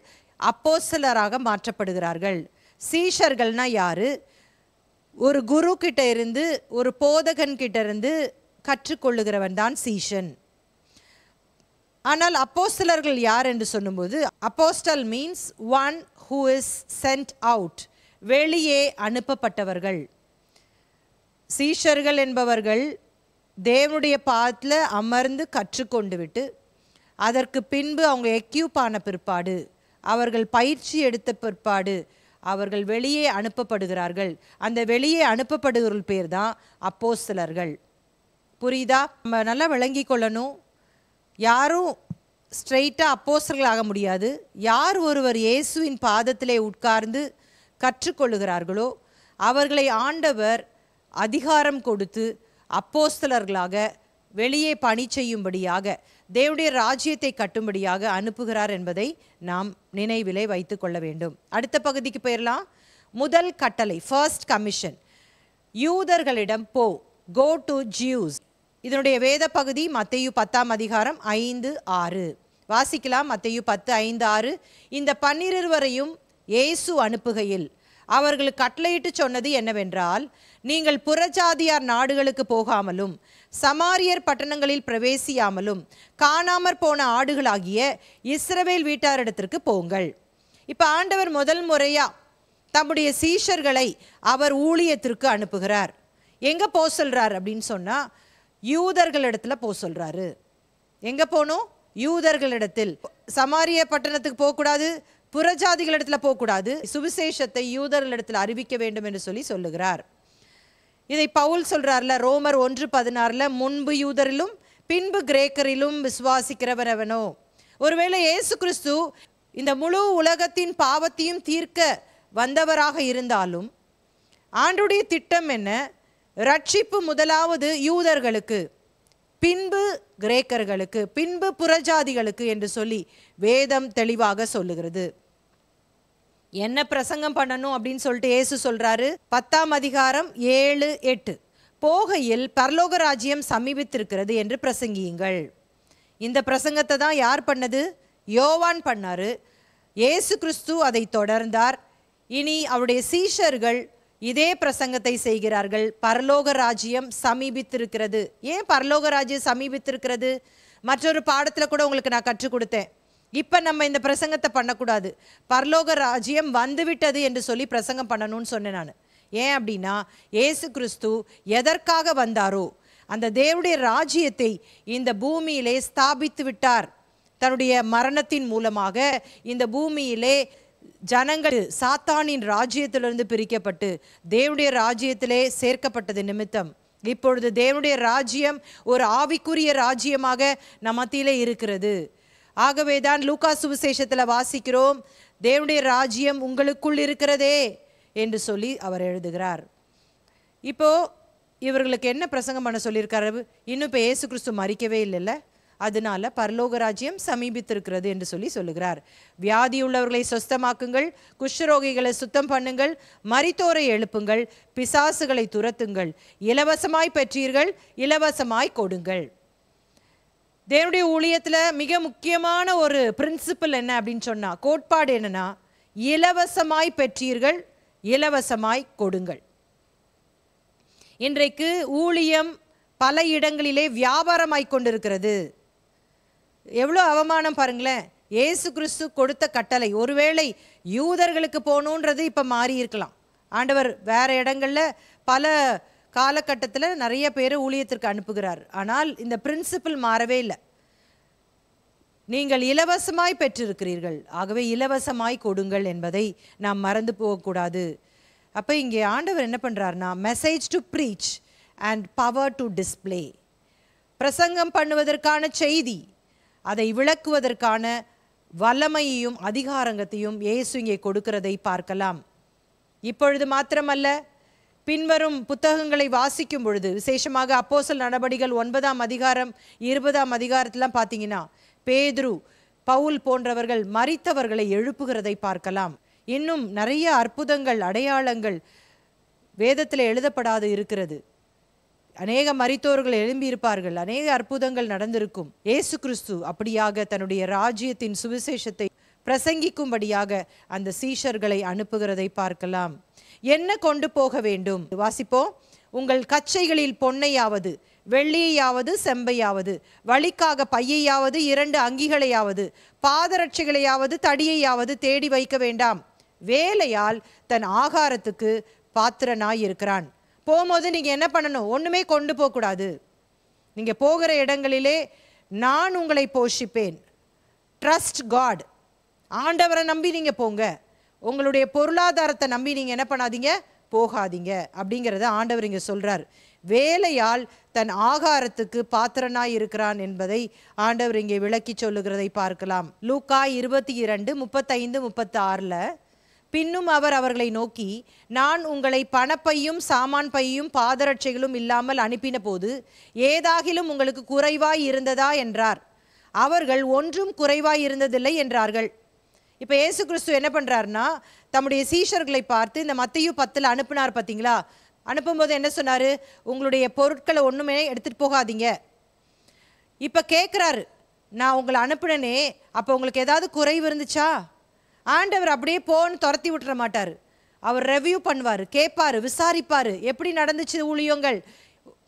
அப்போஸ்தலராக மாற்றப்படுகிறார்கள். சீஷர்கள்னா யாரு? ஒரு குரு கிட்ட இருந்து, ஒரு போதகன் கிட்ட இருந்து கற்றுக்கொள்ளுகிறவன் தான் சீஷன். ஆனால் அப்போஸ்தலர்கள் யார் என்று சொல்லும்போது, apostle means one who is sent out, வெளியே அனுப்பப்பட்டவர்கள். சீஷர்கள் என்பவர்கள் தேவனுடைய பாதத்தில் அமர்ந்து கற்றுக்கொண்டு விட்டு அதற்கு பின்பு அவங்க எக்யூப் ஆன பிற்பாடு, அவர்கள் பயிற்சி எடுத்த பிற்பாடு அவர்கள் வெளியே அனுப்பப்படுகிறார்கள். அந்த வெளியே அனுப்பப்படுகிற பேர் தான் அப்போஸ்தலர்கள். புரியுதா? நம்ம நல்லா விளங்கி கொள்ளணும். யாரும் ஸ்ட்ரெயிட்டாக அப்போஸ்தலர்கள் ஆக முடியாது. யார் ஒருவர் இயேசுவின் பாதத்திலே உட்கார்ந்து கற்றுக்கொள்ளுகிறார்களோ அவர்களை ஆண்டவர் அதிகாரம் கொடுத்து அப்போஸ்தலர்களாக வெளியே பணி செய்யும்படியாக, தேவனுடைய ராஜ்யத்தை கட்டும்படியாக அனுப்புகிறார் என்பதை நாம் நினைவிலே வைத்து கொள்ள வேண்டும். அடுத்த பகுதிக்கு போயிடலாம். முதல் கட்டளை, ஃபர்ஸ்ட் கமிஷன், யூதர்களிடம் போ, கோ டு ஜியூஸ். இதனுடைய வேத பகுதி மத்தேயு 10ஆம் அதிகாரம் 5-6 வாசிக்கலாம். மத்தேயு 10:5-6. இந்த 12 இயேசு அனுப்புகையில் அவர்களுக்கு கட்டளையிட்டு சொன்னது என்னவென்றால், நீங்கள் புறஜாதியார் நாடுகளுக்கு போகாமலும் சமாரியர் பட்டணங்களில் பிரவேசியாமலும் காணாமற் போன ஆடுகளாகிய இஸ்ரவேல் வீட்டாரிடத்திற்கு போங்கள். இப்போ ஆண்டவர் முதல் முறையா தம்முடைய சீஷர்களை அவர் ஊழியத்திற்கு அனுப்புகிறார். எங்கே போக சொல்கிறார் அப்படின்னு சொன்னால், யூதர்களிடத்துல போக சொல்கிறாரு. எங்கே போகணும்? யூதர்களிடத்தில். சமாரிய பட்டணத்துக்கு போகக்கூடாது, புறஜாதிகளிடத்துல போகக்கூடாது, சுவிசேஷத்தை யூதர்களிடத்தில் அறிவிக்க வேண்டும் என்று சொல்லுகிறார். இதை பவுல் சொல்கிறார்ல, ரோமர் 1:16, முன்பு யூதரிலும் பின்பு கிரேக்கரிலும் விசுவாசிக்கிறவனவனோ. ஒருவேளை இயேசு கிறிஸ்து இந்த முழு உலகத்தின் பாவத்தையும் தீர்க்க வந்தவராக இருந்தாலும் ஆண்டுடைய திட்டம் என்ன? ரட்சிப்பு முதலாவது யூதர்களுக்கு, பின்பு கிரேக்கர்களுக்கு, பின்பு புறஜாதிகளுக்கு என்று சொல்லி வேதம் தெளிவாக சொல்லுகிறது. என்ன பிரசங்கம் பண்ணணும் அப்படின்னு சொல்லிட்டு இயேசு சொல்றாரு. 10ஆம் அதிகாரம் 7-8, போகையில் பரலோக ராஜ்யம் சமீபித்திருக்கிறது என்று பிரசங்கியுங்கள். இந்த பிரசங்கத்தை தான் யார் பண்ணது? யோவான் பண்ணாரு. இயேசு கிறிஸ்து அதை தொடர்ந்தார். இனி அவருடைய சீஷர்கள் இதே பிரசங்கத்தை செய்கிறார்கள். பரலோக ராஜ்யம் சமீபித்திருக்கிறது. ஏன் பரலோக ராஜ்யம் சமீபித்திருக்கிறது? மற்றொரு பாடத்தில் கூட உங்களுக்கு நான் கற்றுக் கொடுத்தேன். இப்போ நம்ம இந்த பிரசங்கத்தை பண்ணக்கூடாது, பரலோக ராஜ்யம் வந்துவிட்டது என்று சொல்லி பிரசங்கம் பண்ணணும்னு சொன்னேன் நான். ஏன் அப்படின்னா, இயேசு கிறிஸ்து எதற்காக வந்தாரோ அந்த தேவனுடைய ராஜ்யத்தை இந்த பூமியிலே ஸ்தாபித்து விட்டார். தன்னுடைய மரணத்தின் மூலமாக இந்த பூமியிலே ஜனங்கள் சாத்தானின் ராஜ்யத்திலிருந்து பிரிக்கப்பட்டு தேவனுடைய ராஜ்யத்திலே சேர்க்கப்பட்டது நிமித்தம் இப்பொழுது தேவனுடைய ராஜ்யம் ஒரு ஆவிக்குரிய ராஜ்யமாக நம் மத்தியிலே இருக்கிறது. ஆகவேதான் லூக்கா சுவிசேஷத்தில் வாசிக்கிறோம், தேவனுடைய ராஜ்யம் உங்களுக்குள் இருக்கிறதே என்று சொல்லி அவர் எழுதுகிறார். இப்போ இவர்களுக்கு என்ன பிரசங்கம் பண்ண சொல்லியிருக்காரு? இன்னும் இப்போ இயேசு கிறிஸ்து மரிக்கவே இல்லைல்ல, அதனால பரலோக ராஜ்யம் சமீபித்திருக்கிறது என்று சொல்லுகிறார். வியாதி உள்ளவர்களை சொஸ்தமாக்குங்கள், குஷ்டரோகிகளை சுத்தம் பண்ணுங்கள், மரித்தோரை எழுப்புங்கள், பிசாசுகளை துரத்துங்கள், இலவசமாய் பெற்றீர்கள், இலவசமாய் கொடுங்கள். தேவனுடைய ஊழியத்தில் மிக முக்கியமான ஒரு பிரின்சிபல் என்ன அப்படின்னு சொன்னா, கோட்பாடு என்னன்னா, இலவசமாய் பெற்றீர்கள், இலவசமாய் கொடுங்கள். இன்றைக்கு ஊழியம் பல இடங்களிலே வியாபாரமாய் கொண்டிருக்கிறது. எவ்வளோ அவமானம் பாருங்களேன். இயேசு கிறிஸ்து கொடுத்த கட்டளை, ஒருவேளை யூதர்களுக்கு போகணுன்றது இப்போ மாறி இருக்கலாம். ஆண்டவர் வேறு இடங்களில் பல காலகட்டத்தில் நிறைய பேர் ஊழியத்திற்கு அனுப்புகிறார். ஆனால் இந்த பிரின்சிபிள் மாறவே இல்லை. நீங்கள் இலவசமாய் பெற்றிருக்கிறீர்கள், ஆகவே இலவசமாய் கொடுங்கள் என்பதை நாம் மறந்து போகக்கூடாது. அப்போ இங்கே ஆண்டவர் என்ன பண்ணுறாருனா, message to preach and power to display. பிரசங்கம் பண்ணுவதற்கான செய்தி, அதை விளக்குவதற்கான வல்லமையையும் அதிகாரங்கத்தையும் இயேசு இங்கே கொடுக்கிறதை பார்க்கலாம். இப்பொழுது மாத்திரமல்ல, பின்வரும் புத்தகங்களை வாசிக்கும் பொழுது, விசேஷமாக அப்போஸ்தலர் நடபடிகள் 9ஆம் அதிகாரம் 20ஆம் அதிகாரத்திலாம் பார்த்தீங்கன்னா, பேதுரு, பவுல் போன்றவர்கள் மரித்தவர்களை எழுப்புகிறதை பார்க்கலாம். இன்னும் நிறைய அற்புதங்கள், அடையாளங்கள் வேதத்தில் எழுதப்படாது இருக்கிறது. அநேக மரித்தோர்கள் எழும்பியிருப்பார்கள், அநேக அற்புதங்கள் நடந்திருக்கும். இயேசு கிறிஸ்து அப்படியாக தன்னுடைய ராஜ்யத்தின் சுவிசேஷத்தை பிரசங்கிக்கும்படியாக அந்த சீஷர்களை அனுப்புகிறதை பார்க்கலாம். என்ன கொண்டு போக வேண்டும் வாசிப்போம். உங்கள் கச்சைகளில் பொன்னையாவது வெள்ளியையாவது செம்பையாவது, வழிக்காக பையையாவது 2 அங்கிகளையாவது பாதரட்சைகளையாவது தடியையாவது தேடி வைக்க வேண்டாம். வேலையால் தன் ஆகாரத்துக்கு பாத்திரனாய் இருக்கிறான். போகும்போது நீங்கள் என்ன பண்ணணும்? ஒன்றுமே கொண்டு போகக்கூடாது. நீங்கள் போகிற இடங்களிலே நான் உங்களை போஷிப்பேன். Trust God. ஆண்டவரை நம்பி நீங்கள் போங்க. உங்களுடைய பொருளாதாரத்தை நம்பி நீங்கள் என்ன பண்ணாதீங்க, போகாதீங்க அப்படிங்கிறத ஆண்டவர் இங்கே சொல்கிறார். வேலையால் தன் ஆகாரத்துக்கு பாத்திரனாய் இருக்கிறான் என்பதை ஆண்டவர் இங்கே விளக்கி சொல்லுகிறதை பார்க்கலாம். லூக்கா 22:35-36 பின்னும் அவர் அவர்களை நோக்கி, நான் உங்களை பணப்பையும் சாமான் பையும் பாதரட்சைகளும் இல்லாமல் அனுப்பின போது ஏதாகிலும் உங்களுக்கு குறைவாய் இருந்ததா என்றார். அவர்கள் ஒன்றும் குறைவாய் இருந்ததில்லை என்றார்கள். இப்போ இயேசு கிறிஸ்து என்ன பண்ணுறாருன்னா, தம்முடைய சீஷர்களை பார்த்து இந்த மத்தேயு 10 அனுப்பினார் பார்த்தீங்களா? அனுப்பும்போது என்ன சொன்னார்? உங்களுடைய பொருட்களை ஒன்றுமே எடுத்துகிட்டு போகாதீங்க. இப்போ கேட்குறாரு, நான் உங்களை அனுப்பினனே, அப்போ உங்களுக்கு ஏதாவது குறைவு இருந்துச்சா? ஆண்டவர் அப்படியே போன்னு துரத்தி விட்டுற மாட்டார். அவர் ரெவ்யூ பண்ணுவார், கேட்பார், விசாரிப்பார். எப்படி நடந்துச்சு ஊழியங்கள்,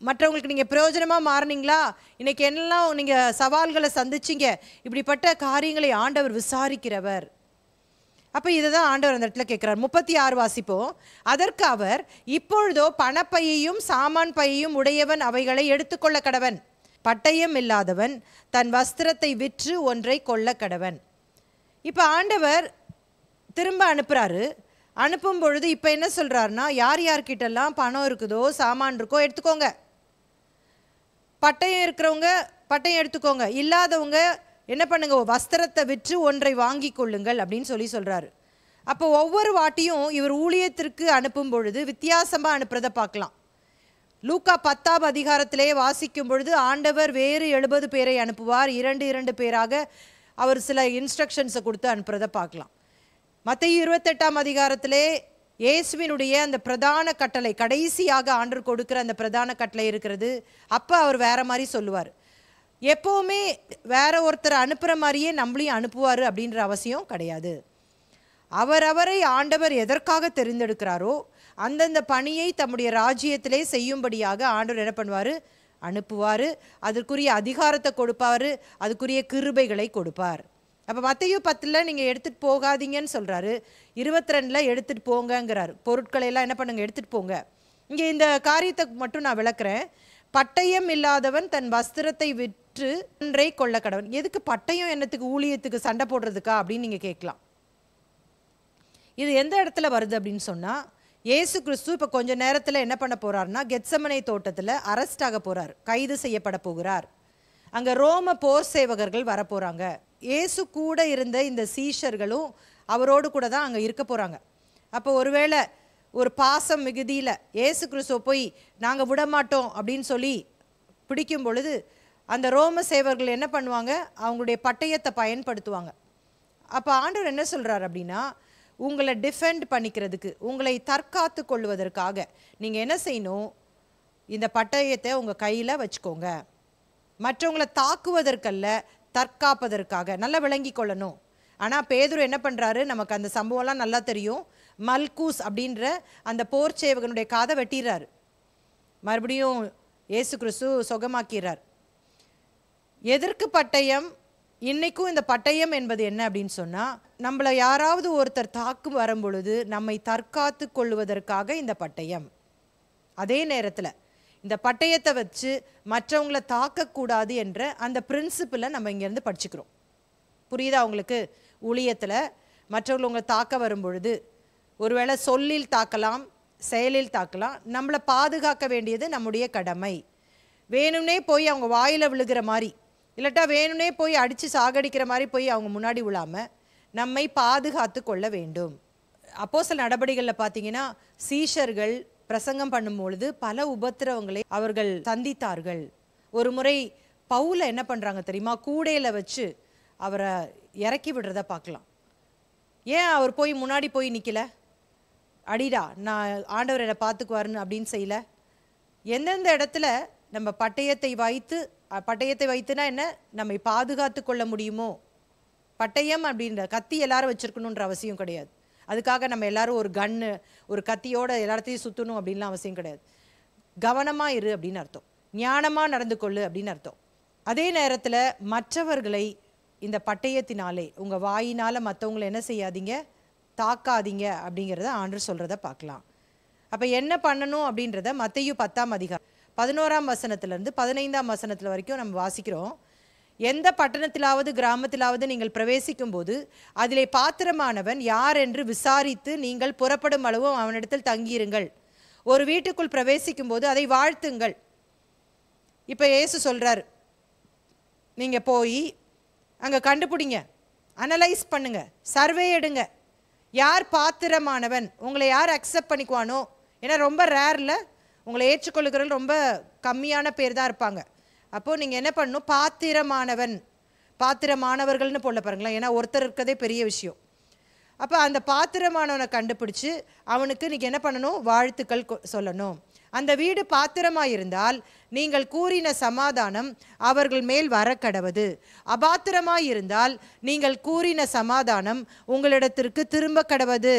மற்றவங்களுக்கு நீங்கள் பிரயோஜனமாக மாறினீங்களா, இன்றைக்கி என்னெல்லாம் நீங்கள் சவால்களை சந்திச்சிங்க, இப்படிப்பட்ட காரியங்களை ஆண்டவர் விசாரிக்கிறவர். அப்போ இதை தான் ஆண்டவர் அந்த இடத்துல கேட்குறார். 36 வாசிப்போம். அதற்கு அவர், இப்பொழுதோ பணப்பையையும் சாமான் பையையும் உடையவன் அவைகளை எடுத்துக்கொள்ள கடவன், பட்டயம் இல்லாதவன் தன் வஸ்திரத்தை விற்று ஒன்றை கொள்ள கடவன். இப்போ ஆண்டவர் திரும்ப அனுப்புகிறாரு. அனுப்பும் பொழுது இப்போ என்ன சொல்கிறாருன்னா, யார் யார்கிட்டெல்லாம் பணம் இருக்குதோ சாமான் இருக்கோ எடுத்துக்கோங்க. பட்டயம் இருக்கிறவங்க பட்டயம் எடுத்துக்கோங்க, இல்லாதவங்க என்ன பண்ணுங்க, வஸ்திரத்தை விற்று ஒன்றை வாங்கி கொள்ளுங்கள் அப்படின்னு சொல்கிறாரு. அப்போ ஒவ்வொரு வாட்டியும் இவர் ஊழியத்திற்கு அனுப்பும் பொழுது வித்தியாசமாக அனுப்புறதை பார்க்கலாம். லூக்கா 10ஆம் அதிகாரத்திலே வாசிக்கும் பொழுது ஆண்டவர் வேறு 70 பேரை அனுப்புவார். 2 பேராக அவர் சில இன்ஸ்ட்ரக்ஷன்ஸை கொடுத்து அனுப்புறதை பார்க்கலாம். மத்தேயு 28ஆம் அதிகாரத்திலே இயேசுவினுடைய அந்த பிரதான கட்டளை, கடைசியாக ஆண்டவர் கொடுக்குற அந்த பிரதான கட்டளை இருக்கிறது. அப்போ அவர் வேற மாதிரி சொல்லுவார். எப்போவுமே வேற ஒருத்தரை அனுப்புகிற மாதிரியே நம்மளையும் அனுப்புவார் அப்படின்ற அவசியம் கிடையாது. அவரவரை ஆண்டவர் எதற்காக தெரிந்தெடுக்கிறாரோ அந்தந்த பணியை தம்முடைய ராஜ்யத்திலே செய்யும்படியாக ஆண்டவர் என்ன பண்ணுவார், அனுப்புவார். அதற்குரிய அதிகாரத்தை கொடுப்பார், அதுக்குரிய கிருபைகளை கொடுப்பார். அப்போ மத்தேயு 10 நீங்கள் எடுத்துகிட்டு போகாதீங்கன்னு சொல்கிறாரு. 22 எடுத்துகிட்டு போங்கங்கிறார். பொருட்களையெல்லாம் என்ன பண்ணுங்க, எடுத்துகிட்டு போங்க. இங்கே இந்த காரியத்தை மட்டும் நான் விளக்குறேன். பட்டயம் இல்லாதவன் தன் வஸ்திரத்தை விற்று ஒன்றை கொள்ள கடவன். எதுக்கு பட்டயம், என்னத்துக்கு, ஊழியத்துக்கு சண்டை போடுறதுக்கா அப்படின்னு நீங்கள் கேட்கலாம். இது எந்த இடத்துல வருது அப்படின்னு சொன்னால், இயேசு கிறிஸ்து இப்போ கொஞ்ச நேரத்தில் என்ன பண்ண போகிறாருன்னா, கெத்சமனே தோட்டத்தில் அரெஸ்ட் ஆக போகிறார், கைது செய்யப்பட போகிறார். அங்கே ரோம போர் சேவகர்கள் வரப்போகிறாங்க. இயேசு கூட இருந்த இந்த சீஷர்களும் அவரோடு கூட தான் அங்கே இருக்க போகிறாங்க. அப்போ ஒருவேளை ஒரு பாசம் மிகுதியில் இயேசு கிறிஸ்துவை போய் நாங்கள் விடமாட்டோம் அப்படின்னு சொல்லி பிடிக்கும் பொழுது அந்த ரோம சேவர்கள் என்ன பண்ணுவாங்க, அவங்களுடைய பட்டயத்தை பயன்படுத்துவாங்க. அப்போ ஆண்டவர் என்ன சொல்கிறார் அப்படின்னா, உங்களை டிஃபெண்ட் பண்ணிக்கிறதுக்கு, உங்களை தற்காத்து கொள்வதற்காக நீங்கள் என்ன செய்யணும், இந்த பட்டயத்தை உங்கள் கையில் வச்சுக்கோங்க. மற்றவங்களை தாக்குவதற்கல்ல, தற்காப்பதற்காக. நல்லா விளங்கி கொள்ளணும். ஆனால் பேதுரு என்ன பண்ணுறாரு, நமக்கு அந்த சம்பவம்லாம் நல்லா தெரியும். மல்கூஸ் அப்படின்ற அந்த போர் சேவகனுடைய காதை வெட்டிடுறாரு. மறுபடியும் இயேசு கிறிஸ்து சுகமாக்கிறார். எதற்கு பட்டயம், இன்னைக்கும் இந்த பட்டயம் என்பது என்ன அப்படின்னு சொன்னால், நம்மளை யாராவது ஒருத்தர் தாக்கு வரும் பொழுது நம்மை தற்காத்து கொள்வதற்காக இந்த பட்டயம். அதே நேரத்தில் இந்த பட்டயத்தை வச்சு மற்றவங்களை தாக்கக்கூடாது என்ற அந்த பிரின்சிப்பிளை நம்ம இங்கேருந்து படிச்சுக்கிறோம். புரியுதா உங்களுக்கு? ஊழியத்தில் மற்றவங்களை உங்களை தாக்க வரும் பொழுது ஒருவேளை சொல்லில் தாக்கலாம், செயலில் தாக்கலாம். நம்மளை பாதுகாக்க வேண்டியது நம்முடைய கடமை. வேணும்னே போய் அவங்க வாயில் விழுகிற மாதிரி, இல்லாட்டா வேணும்னே போய் அடித்து சாகடிக்கிற மாதிரி போய் அவங்க முன்னாடி விழாமல் நம்மை பாதுகாத்து கொள்ள வேண்டும். அப்போஸ்தலர் நடபடிகளில் பார்த்தீங்கன்னா, சீஷர்கள் பிரசங்கம் பண்ணும்பொழுது பல உபத்திரவங்களை அவர்கள் சந்தித்தார்கள். ஒரு முறை பவுலை என்ன பண்ணுறாங்க தெரியுமா? கூடையில் வச்சு அவரை இறக்கி விடுறத பார்க்கலாம். ஏன் அவர் போய் முன்னாடி போய் நிற்கல? அடிடா, நான் ஆண்டவர் என்னை பார்த்துக்குவாருன்னு அப்படின்னு செய்யலை. எந்தெந்த இடத்துல நம்ம பட்டயத்தை வைத்துனா என்ன, நம்மை பாதுகாத்து கொள்ள முடியுமோ. பட்டயம் அப்படின்ற கத்தி எல்லாரும் வச்சுருக்கணுன்ற அவசியம் கிடையாது. அதுக்காக நம்ம எல்லாரும் ஒரு கத்தியோட எல்லாத்தையும் சுற்றணும் அப்படின்லாம் அவசியம் கிடையாது. கவனமாக இரு அப்படின்னு அர்த்தம். ஞானமாக நடந்து கொள்ளு அப்படின்னு அர்த்தம். அதே நேரத்தில் மற்றவர்களை இந்த பட்டயத்தினாலே, உங்கள் வாயினால் மற்றவங்களை என்ன செய்யாதீங்க, தாக்காதீங்க அப்படிங்கிறத ஆண்டவர் சொல்கிறத பார்க்கலாம். அப்போ என்ன பண்ணணும் அப்படின்றத மத்தேயு 10ஆம் அதிகாரம் 11ஆம் வசனத்திலிருந்து 15ஆம் வசனத்தில் வரைக்கும் நம்ம வாசிக்கிறோம். எந்த பட்டணத்திலாவது கிராமத்திலாவது நீங்கள் பிரவேசிக்கும் போது அதிலே பாத்திரமானவன் யார் என்று விசாரித்து நீங்கள் புறப்படும் அளவு அவனிடத்தில் தங்கியிருங்கள். ஒரு வீட்டுக்குள் பிரவேசிக்கும் போது அதை வாழ்த்துங்கள். இப்போ இயேசு சொல்கிறார், நீங்கள் போய் அங்கே கண்டுபிடிங்க, அனலைஸ் பண்ணுங்க, சர்வே எடுங்க. யார் பாத்திரமானவன், உங்களை யார் அக்செப்ட் பண்ணிக்குவானோ. ஏன்னா ரொம்ப ரேரில் உங்களை ஏற்றுக்கொள்ளுகிறவர்கள் ரொம்ப கம்மியான பேர் தான் இருப்பாங்க. அப்போது நீங்கள் என்ன பண்ணணும், பாத்திரமானவர்கள்னு போடல பாருங்களேன். ஏன்னா ஒருத்தர் இருக்கிறதே பெரிய விஷயம். அப்போ அந்த பாத்திரமானவனை கண்டுபிடிச்சு அவனுக்கு நீங்கள் என்ன பண்ணணும், வாழ்த்துக்கள் சொல்லணும். அந்த வீடு பாத்திரமாக இருந்தால் நீங்கள் கூறின சமாதானம் அவர்கள் மேல் வர கடவது. அபாத்திரமாக இருந்தால் நீங்கள் கூறின சமாதானம் உங்களிடத்திற்கு திரும்ப கடவது.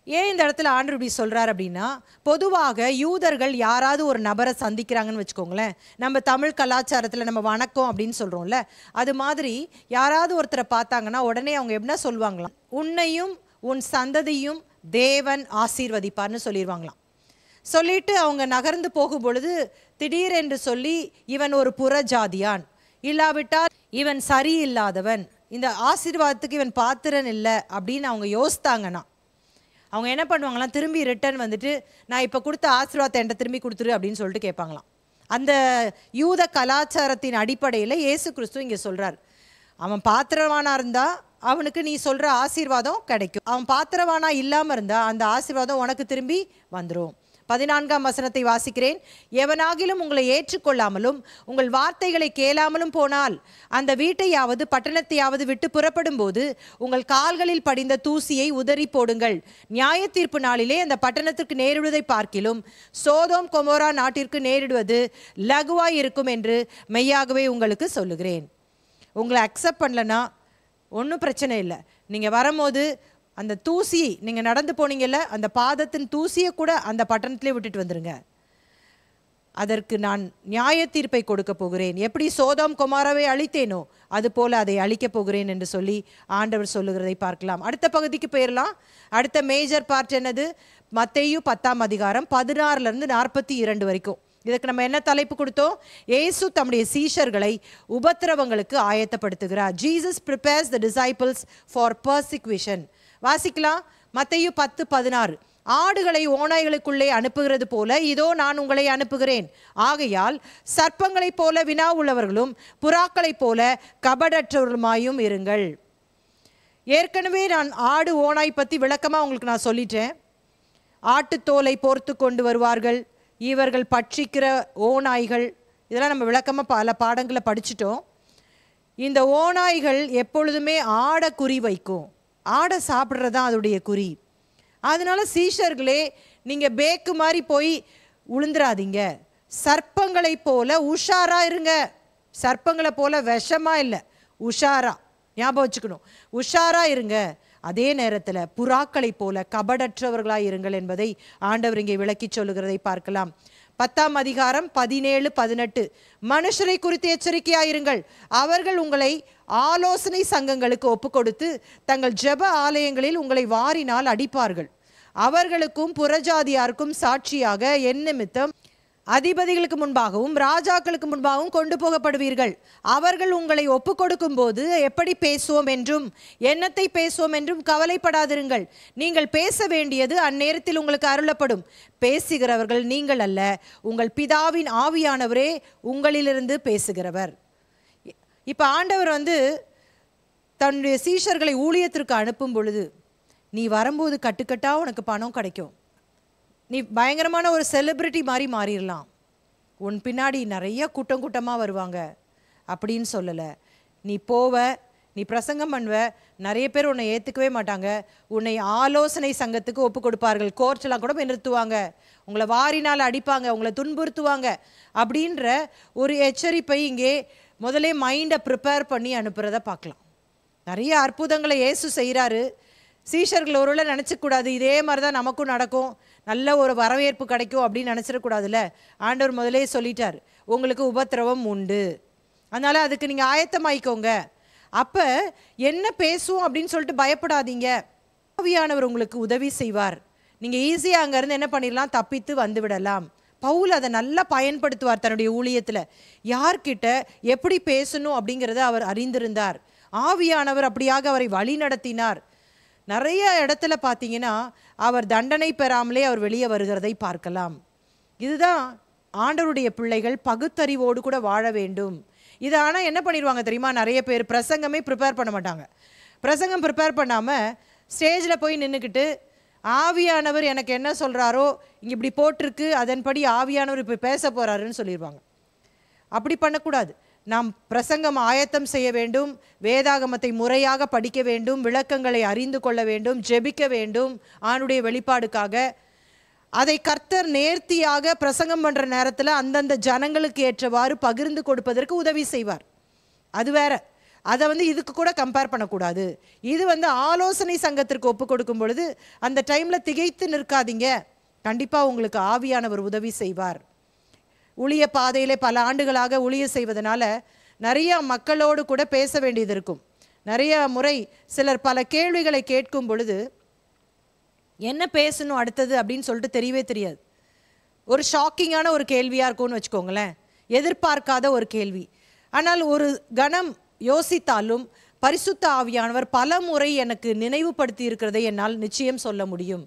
ஏன் இந்த இடத்துல ஆண்டவர் இப்படி சொல்கிறார் அப்படின்னா, பொதுவாக யூதர்கள் யாராவது ஒரு நபரை சந்திக்கிறாங்கன்னு வச்சுக்கோங்களேன், நம்ம தமிழ் கலாச்சாரத்தில் நம்ம வணக்கம் அப்படின்னு சொல்கிறோம்ல, அது மாதிரி யாராவது ஒருத்தரை பார்த்தாங்கன்னா உடனே அவங்க என்ன சொல்லுவாங்களாம், உன்னையும் உன் சந்ததியும் தேவன் ஆசீர்வதிப்பார்னு சொல்லிடுவாங்களாம். சொல்லிட்டு அவங்க நகர்ந்து போகும் பொழுது திடீரென்று சொல்லி இவன் ஒரு புறஜாதியான், இல்லாவிட்டால் இவன் சரியில்லாதவன், இந்த ஆசீர்வாதத்துக்கு இவன் பாத்திரன் இல்லை அப்படின்னு அவங்க யோசித்தாங்கன்னா அவங்க என்ன பண்ணுவாங்களாம், திரும்பி ரிட்டர்ன் வந்துட்டு நான் இப்போ கொடுத்த ஆசீர்வாதத்தை என்கிட்ட திரும்பி கொடுத்துரு அப்படின்னு சொல்லிட்டு கேட்பாங்களாம். அந்த யூத கலாச்சாரத்தின் அடிப்படையில் இயேசு கிறிஸ்து இங்கே சொல்கிறார், அவன் பாத்திரவானா இருந்தால் அவனுக்கு நீ சொல்கிற ஆசீர்வாதம் கிடைக்கும். அவன் பாத்திரவானா இல்லாமல் இருந்தால் அந்த ஆசீர்வாதம் உனக்கு திரும்பி வந்துடும். 14ஆம் வசனத்தை வாசிக்கிறேன். எவனாகிலும் உங்களை ஏற்றுக்கொள்ளாமலும் உங்கள் வார்த்தைகளை கேளாமலும் போனால் அந்த வீட்டையாவது பட்டணத்தையாவது விட்டு புறப்படும் போது உங்கள் கால்களில் படிந்த தூசியை உதறி போடுங்கள். நியாய தீர்ப்பு நாளிலே அந்த பட்டணத்திற்கு நேரிடுவதை பார்க்கிலும் சோதோம் கொமோரா நாட்டிற்கு நேரிடுவது லகுவாய் இருக்கும் என்று மெய்யாகவே உங்களுக்கு சொல்லுகிறேன். உங்களை அக்செப்ட் பண்ணலன்னா ஒன்றும் பிரச்சனை இல்லை. நீங்கள் வரும்போது அந்த தூசி, நீங்கள் நடந்து போனீங்கல்ல, அந்த பாதத்தின் தூசியை கூட அந்த பட்டணத்திலே விட்டுட்டு வந்துடுங்க. அதற்கு நான் நியாய தீர்ப்பை கொடுக்க போகிறேன். எப்படி சோதோம் கொமாராவை அழித்தேனோ அது போல அதை அழிக்கப் போகிறேன் என்று சொல்லி ஆண்டவர் சொல்லுகிறதை பார்க்கலாம். அடுத்த பகுதிக்கு போயிடலாம். அடுத்த மேஜர் பார்ட் என்னது? மத்தேயு 10ஆம் அதிகாரம் 16லிருந்து 42 வரைக்கும். இதுக்கு நம்ம என்ன தலைப்பு கொடுத்தோம்? இயேசு தம்முடைய சீஷர்களை உபத்திரவங்களுக்கு ஆயத்தப்படுத்துகிறார். Jesus prepares the disciples for persecution. வாசிக்கலாம். மத்தேயு 10:16. ஆடுகளை ஓநாய்களுக்குள்ளே அனுப்புகிறது போல இதோ நான் உங்களை அனுப்புகிறேன். ஆகையால் சர்ப்பங்களைப் போல வினா உள்ளவர்களும் புறாக்களைப் போல கபடற்றவர்களுமாயும் இருங்கள். ஏற்கனவே நான் ஆடு ஓநாய் பற்றி விளக்கமாக உங்களுக்கு நான் சொல்லிட்டேன். ஆட்டுத்தோலை போர்த்து கொண்டு வருவார்கள், இவர்கள் பட்சிக்கிற ஓநாய்கள், இதெல்லாம் நம்ம விளக்கமாக பல பாடங்களை படிச்சிட்டோம். இந்த ஓநாய்கள் எப்பொழுதுமே ஆடை குறி வைக்கும், ஆடை சாப்பிட்றது தான் அதோடைய குறி. அதனால சீஷர்களே, நீங்கள் பேக்கு மாதிரி போய் உளுந்துராதீங்க. சர்ப்பங்களை போல உஷாரா இருங்க. சர்ப்பங்களை போல விஷமா இல்லை, உஷாரா. ஞாபகம் வச்சுக்கணும், உஷாரா இருங்க. அதே நேரத்தில் புறாக்களை போல கபடற்றவர்களாக இருங்கள் என்பதை ஆண்டவர் இங்கே விளக்கி சொல்லுகிறதை பார்க்கலாம். 10ஆம் அதிகாரம் 17, 18. மனுஷரை குறித்து எச்சரிக்கையாயிருங்கள், அவர்கள் உங்களை ஆலோசனை சங்கங்களுக்கு ஒப்புக்கொடுத்து தங்கள் ஜெப ஆலயங்களில் உங்களை வாரினால் அடிப்பார்கள். அவர்களுக்கும் புறஜாதியாருக்கும் சாட்சியாக என் நிமித்தம் அதிபதிகளுக்கு முன்பாகவும் ராஜாக்களுக்கு முன்பாகவும் கொண்டு போகப்படுவீர்கள். அவர்கள் உங்களை ஒப்பு கொடுக்கும் போது எப்படி பேசுவோம் என்றும் என்னத்தை பேசுவோம் என்றும் கவலைப்படாதிருங்கள். நீங்கள் பேச வேண்டியது அந்நேரத்தில் உங்களுக்கு அருளப்படும். பேசுகிறவர்கள் நீங்கள் அல்ல, உங்கள் பிதாவின் ஆவியானவரே உங்களிலிருந்து பேசுகிறவர். இப்போ ஆண்டவர் தன்னுடைய சீஷர்களை ஊழியத்திற்கு அனுப்பும் பொழுது, நீ வரும்போது கட்டுக்கட்டா உனக்கு பணம் கிடைக்கும், நீ பயங்கரமான ஒரு செலிப்ரிட்டி மாதிரி மாறிடலாம், உன் பின்னாடி நிறைய கூட்டம் கூட்டமாக வருவாங்க அப்படின்னு சொல்லலை. நீ போவ, நீ பிரசங்கம் பண்ணுவ, நிறைய பேர் உன்னை ஏற்றுக்கவே மாட்டாங்க, உன்னை ஆலோசனை சங்கத்துக்கு ஒப்பு கொடுப்பார்கள், கோர்ட்லாம் கூட போய் நிறுத்துவாங்க, உங்களை வாரினால் அடிப்பாங்க, உங்களை துன்புறுத்துவாங்க அப்படின்ற ஒரு எச்சரிப்பை இங்கே முதலே மைண்டை ப்ரிப்பேர் பண்ணி அனுப்புகிறத பார்க்கலாம். நிறைய அற்புதங்களை இயேசு செய்கிறாரு. சீஷர்கள் ஒருவேளை நினச்சிக்கூடாது இதே மாதிரி தான் நமக்கும் நடக்கும், நல்ல ஒரு வரவேற்பு கிடைக்கும் அப்படின்னு நினச்சிடக்கூடாதுல்ல. ஆண்டவர் முதலே சொல்லிட்டார், உங்களுக்கு உபத்திரவம் உண்டு, அதனால் அதுக்கு நீங்கள் ஆயத்தமாயிக்கோங்க. அப்போ என்ன பேசுவோம் அப்படின்னு சொல்லிட்டு பயப்படாதீங்க, ஆவியானவர் உங்களுக்கு உதவி செய்வார். நீங்கள் ஈஸியாக அங்கேருந்து என்ன பண்ணிடலாம், தப்பித்து வந்து விடலாம். பவுல் அதை நல்லா பயன்படுத்துவார் தன்னுடைய ஊழியத்தில். யார்கிட்ட எப்படி பேசணும் அப்படிங்கிறத அவர் அறிந்திருந்தார். ஆவியானவர் அப்படியாக அவரை வழி நடத்தினார். நிறைய இடத்துல பார்த்தீங்கன்னா அவர் தண்டனை பெறாமலே அவர் வெளியே வருகிறதை பார்க்கலாம். இதுதான் ஆண்டவருடைய பிள்ளைகள் பகுத்தறிவோடு கூட வாழ வேண்டும். இதை ஆனால் என்ன பண்ணிடுவாங்க தெரியுமா, நிறைய பேர் பிரசங்கமே ப்ரிப்பேர் பண்ண மாட்டாங்க. பிரசங்கம் ப்ரிப்பேர் பண்ணாமல் ஸ்டேஜில் போய் நின்றுக்கிட்டு ஆவியானவர் எனக்கு என்ன சொல்கிறாரோ இங்கே இப்படி போட்டிருக்கு அதன்படி ஆவியானவர் இப்போ பேச போகிறாருன்னு சொல்லிடுவாங்க. அப்படி பண்ணக்கூடாது. நாம் பிரசங்கம் ஆயத்தம் செய்ய வேண்டும், வேதாகமத்தை முறையாக படிக்க வேண்டும், விளக்கங்களை அறிந்து கொள்ள வேண்டும், ஜெபிக்க வேண்டும் ஆணுடைய வெளிப்பாடுக்காக. அதை கர்த்தர் நேர்த்தியாக பிரசங்கம் பண்ணுற நேரத்தில் அந்தந்த ஜனங்களுக்கு ஏற்றவாறு பகிர்ந்து கொடுப்பதற்கு உதவி செய்வார். அது வேற, அதை இதுக்கு கூட கம்பேர் பண்ணக்கூடாது. இது ஆலோசனை சங்கத்திற்கு ஒப்பு கொடுக்கும் பொழுது அந்த டைமில் திகைத்து நிற்காதீங்க, கண்டிப்பாக உங்களுக்கு ஆவியானவர் உதவி செய்வார். ஊழிய பாதையிலே பல ஆண்டுகளாக ஊழிய செய்வதனால நிறைய மக்களோடு கூட பேச வேண்டியது இருக்கும். நிறைய முறை சிலர் பல கேள்விகளை கேட்கும் பொழுது என்ன பேசணும் அடுத்தது அப்படின்னு சொல்லிட்டு தெரியவே தெரியாது. ஒரு ஷாக்கிங்கான ஒரு கேள்வியாக இருக்கும்னு வச்சுக்கோங்களேன், எதிர்பார்க்காத ஒரு கேள்வி. ஆனால் ஒரு கணம் யோசித்தாலும் பரிசுத்த ஆவியானவர் பல முறை எனக்கு நினைவுபடுத்தி இருக்கிறதை என்னால் நிச்சயம் சொல்ல முடியும்.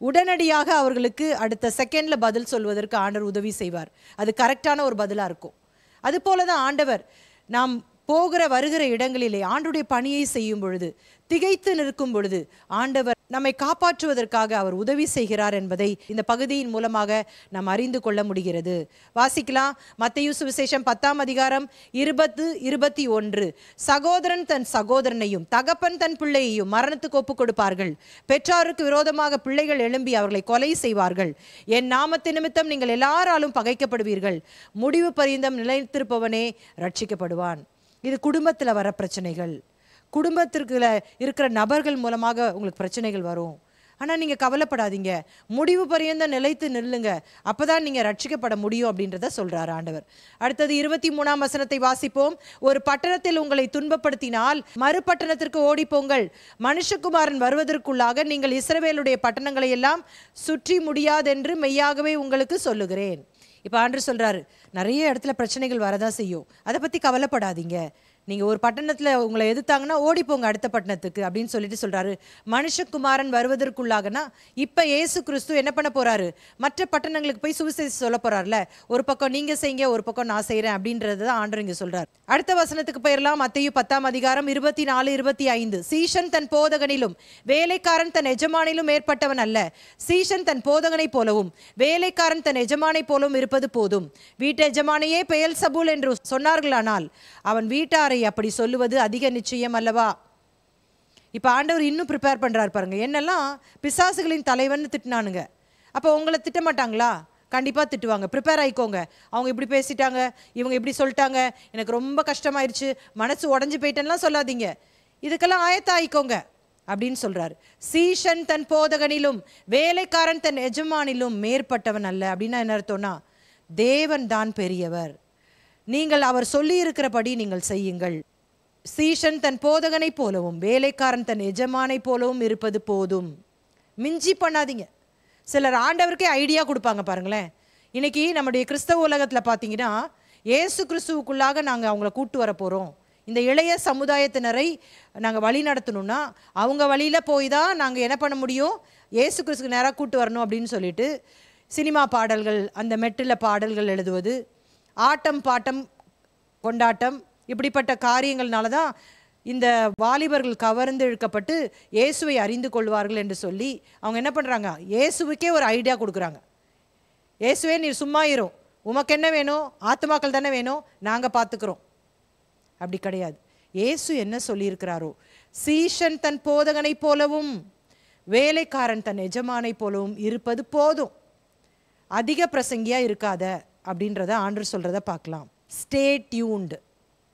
உடனடியாக அவர்களுக்கு அடுத்த செகண்டில் பதில் சொல்வதற்கு ஆண்டவர் உதவி செய்வார். அது கரெக்டான ஒரு பதிலாக இருக்கும். அதுபோல தான் ஆண்டவர் நாம் போகிற வருகிற இடங்களிலே ஆண்டவருடைய பணியை செய்யும் பொழுது, திகைத்து நிற்கும் பொழுது ஆண்டவர் நம்மை காப்பாற்றுவதற்காக அவர் உதவி செய்கிறார் என்பதை இந்த பகுதியின் மூலமாக நாம் அறிந்து கொள்ள முடிகிறது. வாசிக்கலாம். மத்தேயு சுவிசேஷம் 10ஆம் அதிகாரம் 20, 21. சகோதரன் தன் சகோதரனையும் தகப்பன் தன் பிள்ளையையும் மரணத்துக்கு ஒப்புக் கொடுப்பார்கள். பெற்றாருக்கு விரோதமாக பிள்ளைகள் எழும்பி அவர்களை கொலை செய்வார்கள். என் நாமத்து நிமித்தம் நீங்கள் எல்லாராலும் பகைக்கப்படுவீர்கள். முடிவு பரியந்தம் நிலைத்திருப்பவனே ரட்சிக்கப்படுவான். இது குடும்பத்தில் வர பிரச்சனைகள், குடும்பத்திற்கு இருக்கிற நபர்கள் மூலமாக உங்களுக்கு பிரச்சனைகள் வரும். ஆனால் நீங்கள் கவலைப்படாதீங்க, முடிவு பரியந்த நிலைத்து நில்லுங்க, அப்போ தான் நீங்கள் ரட்சிக்கப்பட முடியும் அப்படின்றத சொல்கிறார் ஆண்டவர். அடுத்தது 23ஆம் வசனத்தை வாசிப்போம். ஒரு பட்டணத்தில் உங்களை துன்பப்படுத்தினால் மறுபட்டணத்திற்கு ஓடிப்போங்கள். மனுஷகுமாரன் வருவதற்குள்ளாக நீங்கள் இஸ்ரவேலுடைய பட்டணங்களை எல்லாம் சுற்றி முடியாதென்று மெய்யாகவே உங்களுக்கு சொல்லுகிறேன். இப்போ ஆண்டவர் சொல்கிறாரு, நிறைய இடத்துல பிரச்சனைகள் வரதான் செய்யும், அதை பற்றி கவலைப்படாதீங்க. நீங்கள் ஒரு பட்டணத்தில் உங்களை எதிர்த்தாங்கன்னா ஓடிப்போங்க அடுத்த பட்டணத்துக்கு அப்படின்னு சொல்லிட்டு சொல்கிறாரு. மனுஷகுமாரன் வருவதற்குள்ளாகனா இப்போ இயேசு கிறிஸ்து என்ன பண்ண போகிறாரு, மற்ற பட்டணங்களுக்கு போய் சுவிசேஷம் சொல்ல போகிறார்ல. ஒரு பக்கம் நீங்கள் செய்யுங்க, ஒரு பக்கம் நான் செய்கிறேன் அப்படின்றது தான் ஆண்டவர் இங்கே சொல்கிறார். அடுத்த வசனத்துக்கு போயிடலாம். மத்தேயு 10ஆம் அதிகாரம் 24, 25. சீஷன் தன் போதகனிலும் வேலைக்காரன் தன் எஜமானிலும் ஏற்பட்டவன் அல்ல. சீஷன் தன் போதகனை போலவும் வேலைக்காரன் தன் எஜமானை போலவும் இருப்பது போதும். வீட்டு எஜமானையே பெயல்சபூல் என்று சொன்னார்களானால் அவன் வீட்டாரை அப்படி சொல்லுவது அதிக நிச்சயம் அல்லவா? இப்போ ஆண்டவர் இன்னும் ப்ரிப்பேர் பண்ணுறாரு பாருங்க. என்னெல்லாம் பிசாசுகளின் தலைவன் திட்டினானுங்க, அப்போ உங்களை திட்ட மாட்டாங்களா? கண்டிப்பாக திட்டுவாங்க. ப்ரிப்பேர் ஆகிக்கோங்க. அவங்க இப்படி பேசிட்டாங்க, இவங்க இப்படி சொல்லிட்டாங்க, எனக்கு ரொம்ப கஷ்டமாயிருச்சு, மனசு உடஞ்சி போயிட்டேன்லாம் சொல்லாதீங்க, இதுக்கெல்லாம் ஆயத்த ஆகிக்கோங்க அப்படின்னு சொல்கிறாரு. சீஷன் தன் போதகனிலும் வேலைக்காரன் தன் எஜமானிலும் மேற்பட்டவன் அல்ல. அப்படின்னா என்ன அர்த்தம்னா, தேவன் தான் பெரியவர். நீங்கள் அவர் சொல்லியிருக்கிறபடி நீங்கள் செய்யுங்கள். சீஷன் தன் போதகனை போலவும் வேலைக்காரன் தன் எஜமானை போலவும் இருப்பது போதும். மிஞ்சி பண்ணாதீங்க. சிலர் ஆண்டவருக்கே ஐடியா கொடுப்பாங்க பாருங்களேன். இன்னைக்கு நம்முடைய கிறிஸ்தவ உலகத்தில் பார்த்தீங்கன்னா, இயேசு கிறிஸ்துவுக்குள்ளாக நாங்கள் அவங்கள கூட்டு வர போகிறோம், இந்த இளைய சமுதாயத்தினரை நாங்கள் வழி நடத்தணும்னா அவங்க வழியில் போய் தான் நாங்கள் என்ன பண்ண முடியும், இயேசு கிறிஸ்துக்கு நேராக கூட்டு வரணும் அப்படின்னு சொல்லிட்டு சினிமா பாடல்கள், அந்த மெட்டில் பாடல்கள் எழுதுவது, ஆட்டம் பாட்டம் கொண்டாட்டம், இப்படிப்பட்ட காரியங்கள்னால தான் இந்த வாலிபர்கள் கவர்ந்து இழுக்கப்பட்டு இயேசுவை அறிந்து கொள்வார்கள் என்று சொல்லி அவங்க என்ன பண்ணுறாங்க, இயேசுவுக்கே ஒரு ஐடியா கொடுக்குறாங்க. இயேசுவே நீ சும்மா இரும், உமக்கு என்ன வேணும், ஆத்துமாக்கள் தானே வேணும், நாங்கள் பார்த்துக்கிறோம். அப்படி கிடையாது. இயேசு என்ன சொல்லியிருக்கிறாரோ, சீஷன் தன் போதகனை போலவும் வேலைக்காரன் தன் எஜமானை போலவும் இருப்பது போதும். அதிக பிரசங்கியாக இருக்காத அப்படின்றத ஆண்டவர் சொல்கிறத பார்க்கலாம். Stay tuned.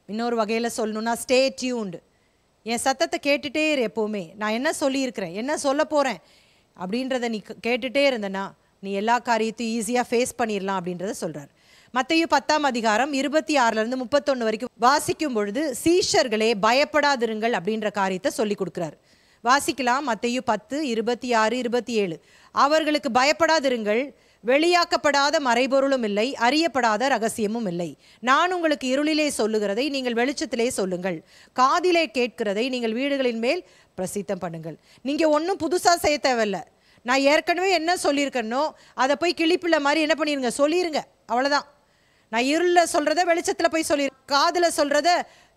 இன்னொரு வகையில் சொல்லணுன்னா ஸ்டே டியூன்டு. என் சத்தத்தை கேட்டுகிட்டே இரு. எப்போவுமே நான் என்ன சொல்லியிருக்கிறேன், என்ன சொல்ல போகிறேன் அப்படின்றத நீ கேட்டுகிட்டே இருந்தனா நீ எல்லா காரியத்தையும் ஈஸியாக ஃபேஸ் பண்ணிடலாம் அப்படின்றத சொல்கிறார். மத்தேயு 10ஆம் அதிகாரம் 26 31 வரைக்கும் வாசிக்கும் பொழுது சீஷர்களே பயப்படாதிருங்கள் அப்படின்ற காரியத்தை சொல்லி கொடுக்குறார். வாசிக்கலாம். மத்தேயு 10 26 27. அவர்களுக்கு பயப்படாதிருங்கள், வெளியாக்கப்படாத மறைபொருளும் இல்லை, அறியப்படாத ரகசியமும் இல்லை. நான் உங்களுக்கு இருளிலே சொல்லுகிறதை நீங்கள் வெளிச்சத்திலே சொல்லுங்கள், காதிலே கேட்கிறதை நீங்கள் வீடுகளின் மேல் பிரசித்தம் பண்ணுங்கள். நீங்கள் ஒன்றும் புதுசாக செய்ய தேவையில்லை. நான் ஏற்கனவே என்ன சொல்லியிருக்கேனோ அதை போய் கிளிப்பிள்ள மாதிரி என்ன பண்ணிடுங்க, சொல்லிடுங்க, அவ்வளோதான். நான் இருளில் சொல்கிறத வெளிச்சத்தில் போய் சொல்லிடுங்க, காதில் சொல்கிறத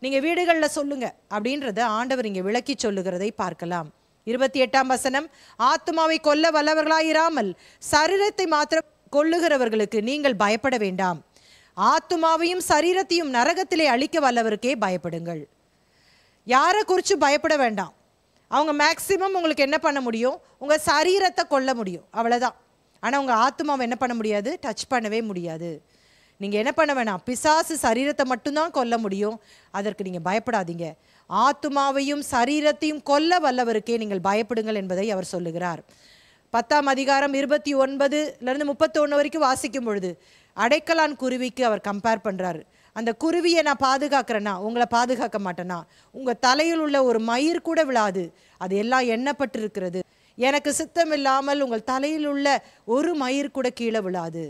நீங்கள் வீடுகளில் சொல்லுங்க அப்படின்றத ஆண்டவர் இங்கே விளக்கி சொல்லுகிறதை பார்க்கலாம். 28ஆம் வசனம், ஆத்துமாவை கொல்ல வல்லவர்களாயிராமல் சரீரத்தை மாத்திரம் கொல்லுகிறவர்களுக்கு நீங்கள் பயப்பட வேண்டாம், ஆத்துமாவையும் சரீரத்தையும் நரகத்திலே அழிக்க வல்லவருக்கே பயப்படுங்கள். யாரை குறித்து பயப்பட வேண்டாம். அவங்க மேக்சிமம் உங்களுக்கு என்ன பண்ண முடியும், உங்கள் சரீரத்தை கொல்ல முடியும், அவ்வளோதான். ஆனால் உங்கள் ஆத்துமாவை என்ன பண்ண முடியாது, டச் பண்ணவே முடியாது. நீங்கள் என்ன பண்ண வேணாம், பிசாசு சரீரத்தை மட்டும்தான் கொல்ல முடியும், அதற்கு நீங்கள் பயப்படாதீங்க. ஆத்துமாவையும் சரீரத்தையும் கொல்ல வல்லவருக்கே நீங்கள் பயப்படுங்கள் என்பதை அவர் சொல்லுகிறார். 10ஆம் அதிகாரம் 29 31 வரைக்கும் வாசிக்கும் பொழுது அடைக்கலான் குருவிக்கு அவர் கம்பேர் பண்ணுறாரு. அந்த குருவியை நான் பாதுகாக்கிறேன்னா உங்களை பாதுகாக்க மாட்டேனா, உங்கள் தலையில் உள்ள ஒரு மயிர் கூட விழாது, அது எல்லாம் எண்ணப்பட்டு இருக்கிறது. எனக்கு சித்தம் இல்லாமல் உங்கள் தலையில் உள்ள ஒரு மயிர் கூட கீழே விழாது.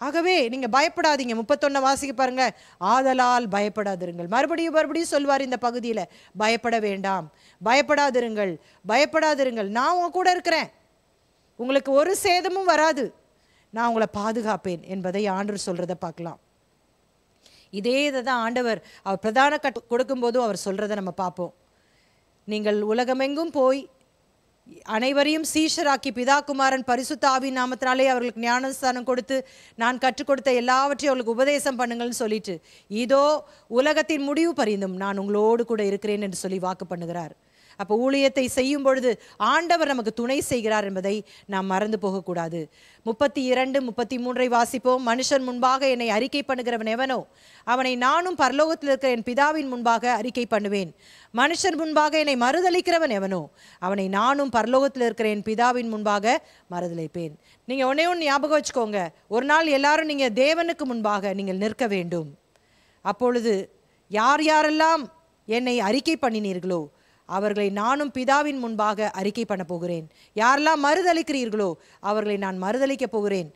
ஆகவே நீங்கள் பயப்படாதீங்க. 31 வாசிக்க பாருங்க, ஆதலால் பயப்படாதிருங்கள். மறுபடியும் சொல்வார் இந்த பகுதியில், பயப்பட வேண்டாம், பயப்படாதிருங்கள், பயப்படாதிருங்கள், நான் உங்க கூட இருக்கிறேன், உங்களுக்கு ஒரு சேதமும் வராது, நான் உங்களை பாதுகாப்பேன் என்பதை ஆண்டவர் சொல்கிறத பார்க்கலாம். இதே இதை தான் ஆண்டவர் அவர் பிரதான கொடுக்கும்போதும் அவர் சொல்கிறத நம்ம பார்ப்போம். நீங்கள் உலகமெங்கும் போய் அனைவரையும் சீஷராக்கி பிதா குமாரன் பரிசுத்த ஆவியின் நாமத்தினாலே அவர்களுக்கு ஞானஸ்தானம் கொடுத்து நான் கற்றுக் கொடுத்த எல்லாவற்றையும் அவர்களுக்கு உபதேசம் பண்ணுங்கள்னு சொல்லிட்டு, இதோ உலகத்தின் முடிவு பரிந்தும் நான் உங்களோடு கூட இருக்கிறேன் என்று சொல்லி வாக்கு பண்ணுகிறார். அப்போ ஊழியத்தை செய்யும் பொழுது ஆண்டவர் நமக்கு துணை செய்கிறார் என்பதை நாம் மறந்து போகக்கூடாது. 32 33 வாசிப்போம். மனுஷன் முன்பாக என்னை அறிக்கை பண்ணுகிறவன் எவனோ அவனை நானும் பரலோகத்தில் இருக்கிற என் பிதாவின் முன்பாக அறிக்கை பண்ணுவேன். மனுஷன் முன்பாக என்னை மறுதலிக்கிறவன் எவனோ அவனை நானும் பரலோகத்தில் இருக்கிற என் பிதாவின் முன்பாக மறுதலிப்பேன். நீங்கள் ஒன்னே ஒன்று ஞாபகம் வச்சுக்கோங்க, ஒரு நாள் எல்லாரும் நீங்கள் தேவனுக்கு முன்பாக நீங்கள் நிற்க வேண்டும். அப்பொழுது யார் யாரெல்லாம் என்னை அறிக்கை பண்ணினீர்களோ அவர்களை நானும் பிதாவின் முன்பாக அறிக்கை பண்ண போகிறேன். யாரெல்லாம் மறுதலிக்கிறீர்களோ அவர்களை நான் மறுதலிக்க போகிறேன்.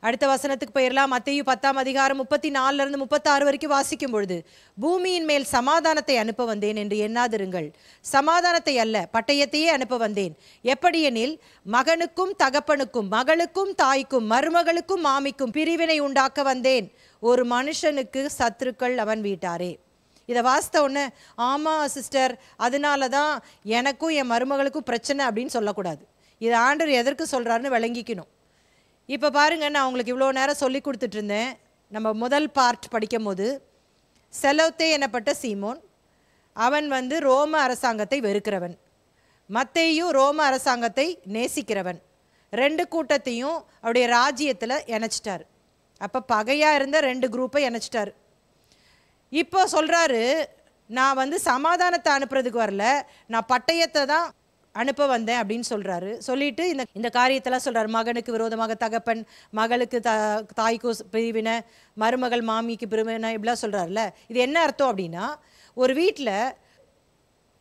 அடுத்த வசனத்துக்கு போயிடலாம். மத்தேயு 10ஆம் அதிகாரம் 34 36 வரைக்கும் வாசிக்கும் பொழுது, பூமியின் மேல் சமாதானத்தை அனுப்ப வந்தேன் என்று எண்ணாதிருங்கள், சமாதானத்தை அல்ல பட்டயத்தையே அனுப்ப வந்தேன். எப்படி எனில் மகனுக்கும் தகப்பனுக்கும் மகளுக்கும் தாய்க்கும் மருமகளுக்கும் மாமிக்கும் பிரிவினை உண்டாக்க வந்தேன். ஒரு மனுஷனுக்கு சத்துருக்கள் அவன் வீட்டாரே. இதை வாசித்த உடனே ஆமாம் சிஸ்டர், அதனால தான் எனக்கும் என் மருமகளுக்கும் பிரச்சனை அப்படின்னு சொல்லக்கூடாது. இதை ஆண்டவர் எதற்கு சொல்கிறாருன்னு விளங்கிக்கணும். இப்போ பாருங்கள், நான் உங்களுக்கு இவ்வளோ நேரம் சொல்லி கொடுத்துட்டு இருந்தேன். நம்ம முதல் பார்ட் படிக்கும் போது செலோத்தே எனப்பட்ட சீமோன், அவன் ரோம அரசாங்கத்தை வெறுக்கிறவன், மத்தேயு ரோம அரசாங்கத்தை நேசிக்கிறவன். 2 கூட்டத்தையும் அவருடைய ராஜ்யத்தில் இணைச்சிட்டார். அப்போ பகையாக இருந்த 2 குரூப்பை இணைச்சிட்டார். இப்போ சொல்கிறாரு, நான் சமாதானத்தை அனுப்புறதுக்கு வரல, நான் பட்டயத்தை தான் அனுப்ப வந்தேன் அப்படின்னு சொல்கிறாரு. சொல்லிட்டு இந்த காரியத்தெல்லாம் சொல்கிறார். மகனுக்கு விரோதமாக தகப்பன், மகளுக்கு தாய்க்கு பிரிவினை, மருமகள் மாமிக்கு பிரிவினை, இப்படிலாம் சொல்கிறாருல்ல. இது என்ன அர்த்தம் அப்படின்னா, ஒரு வீட்டில்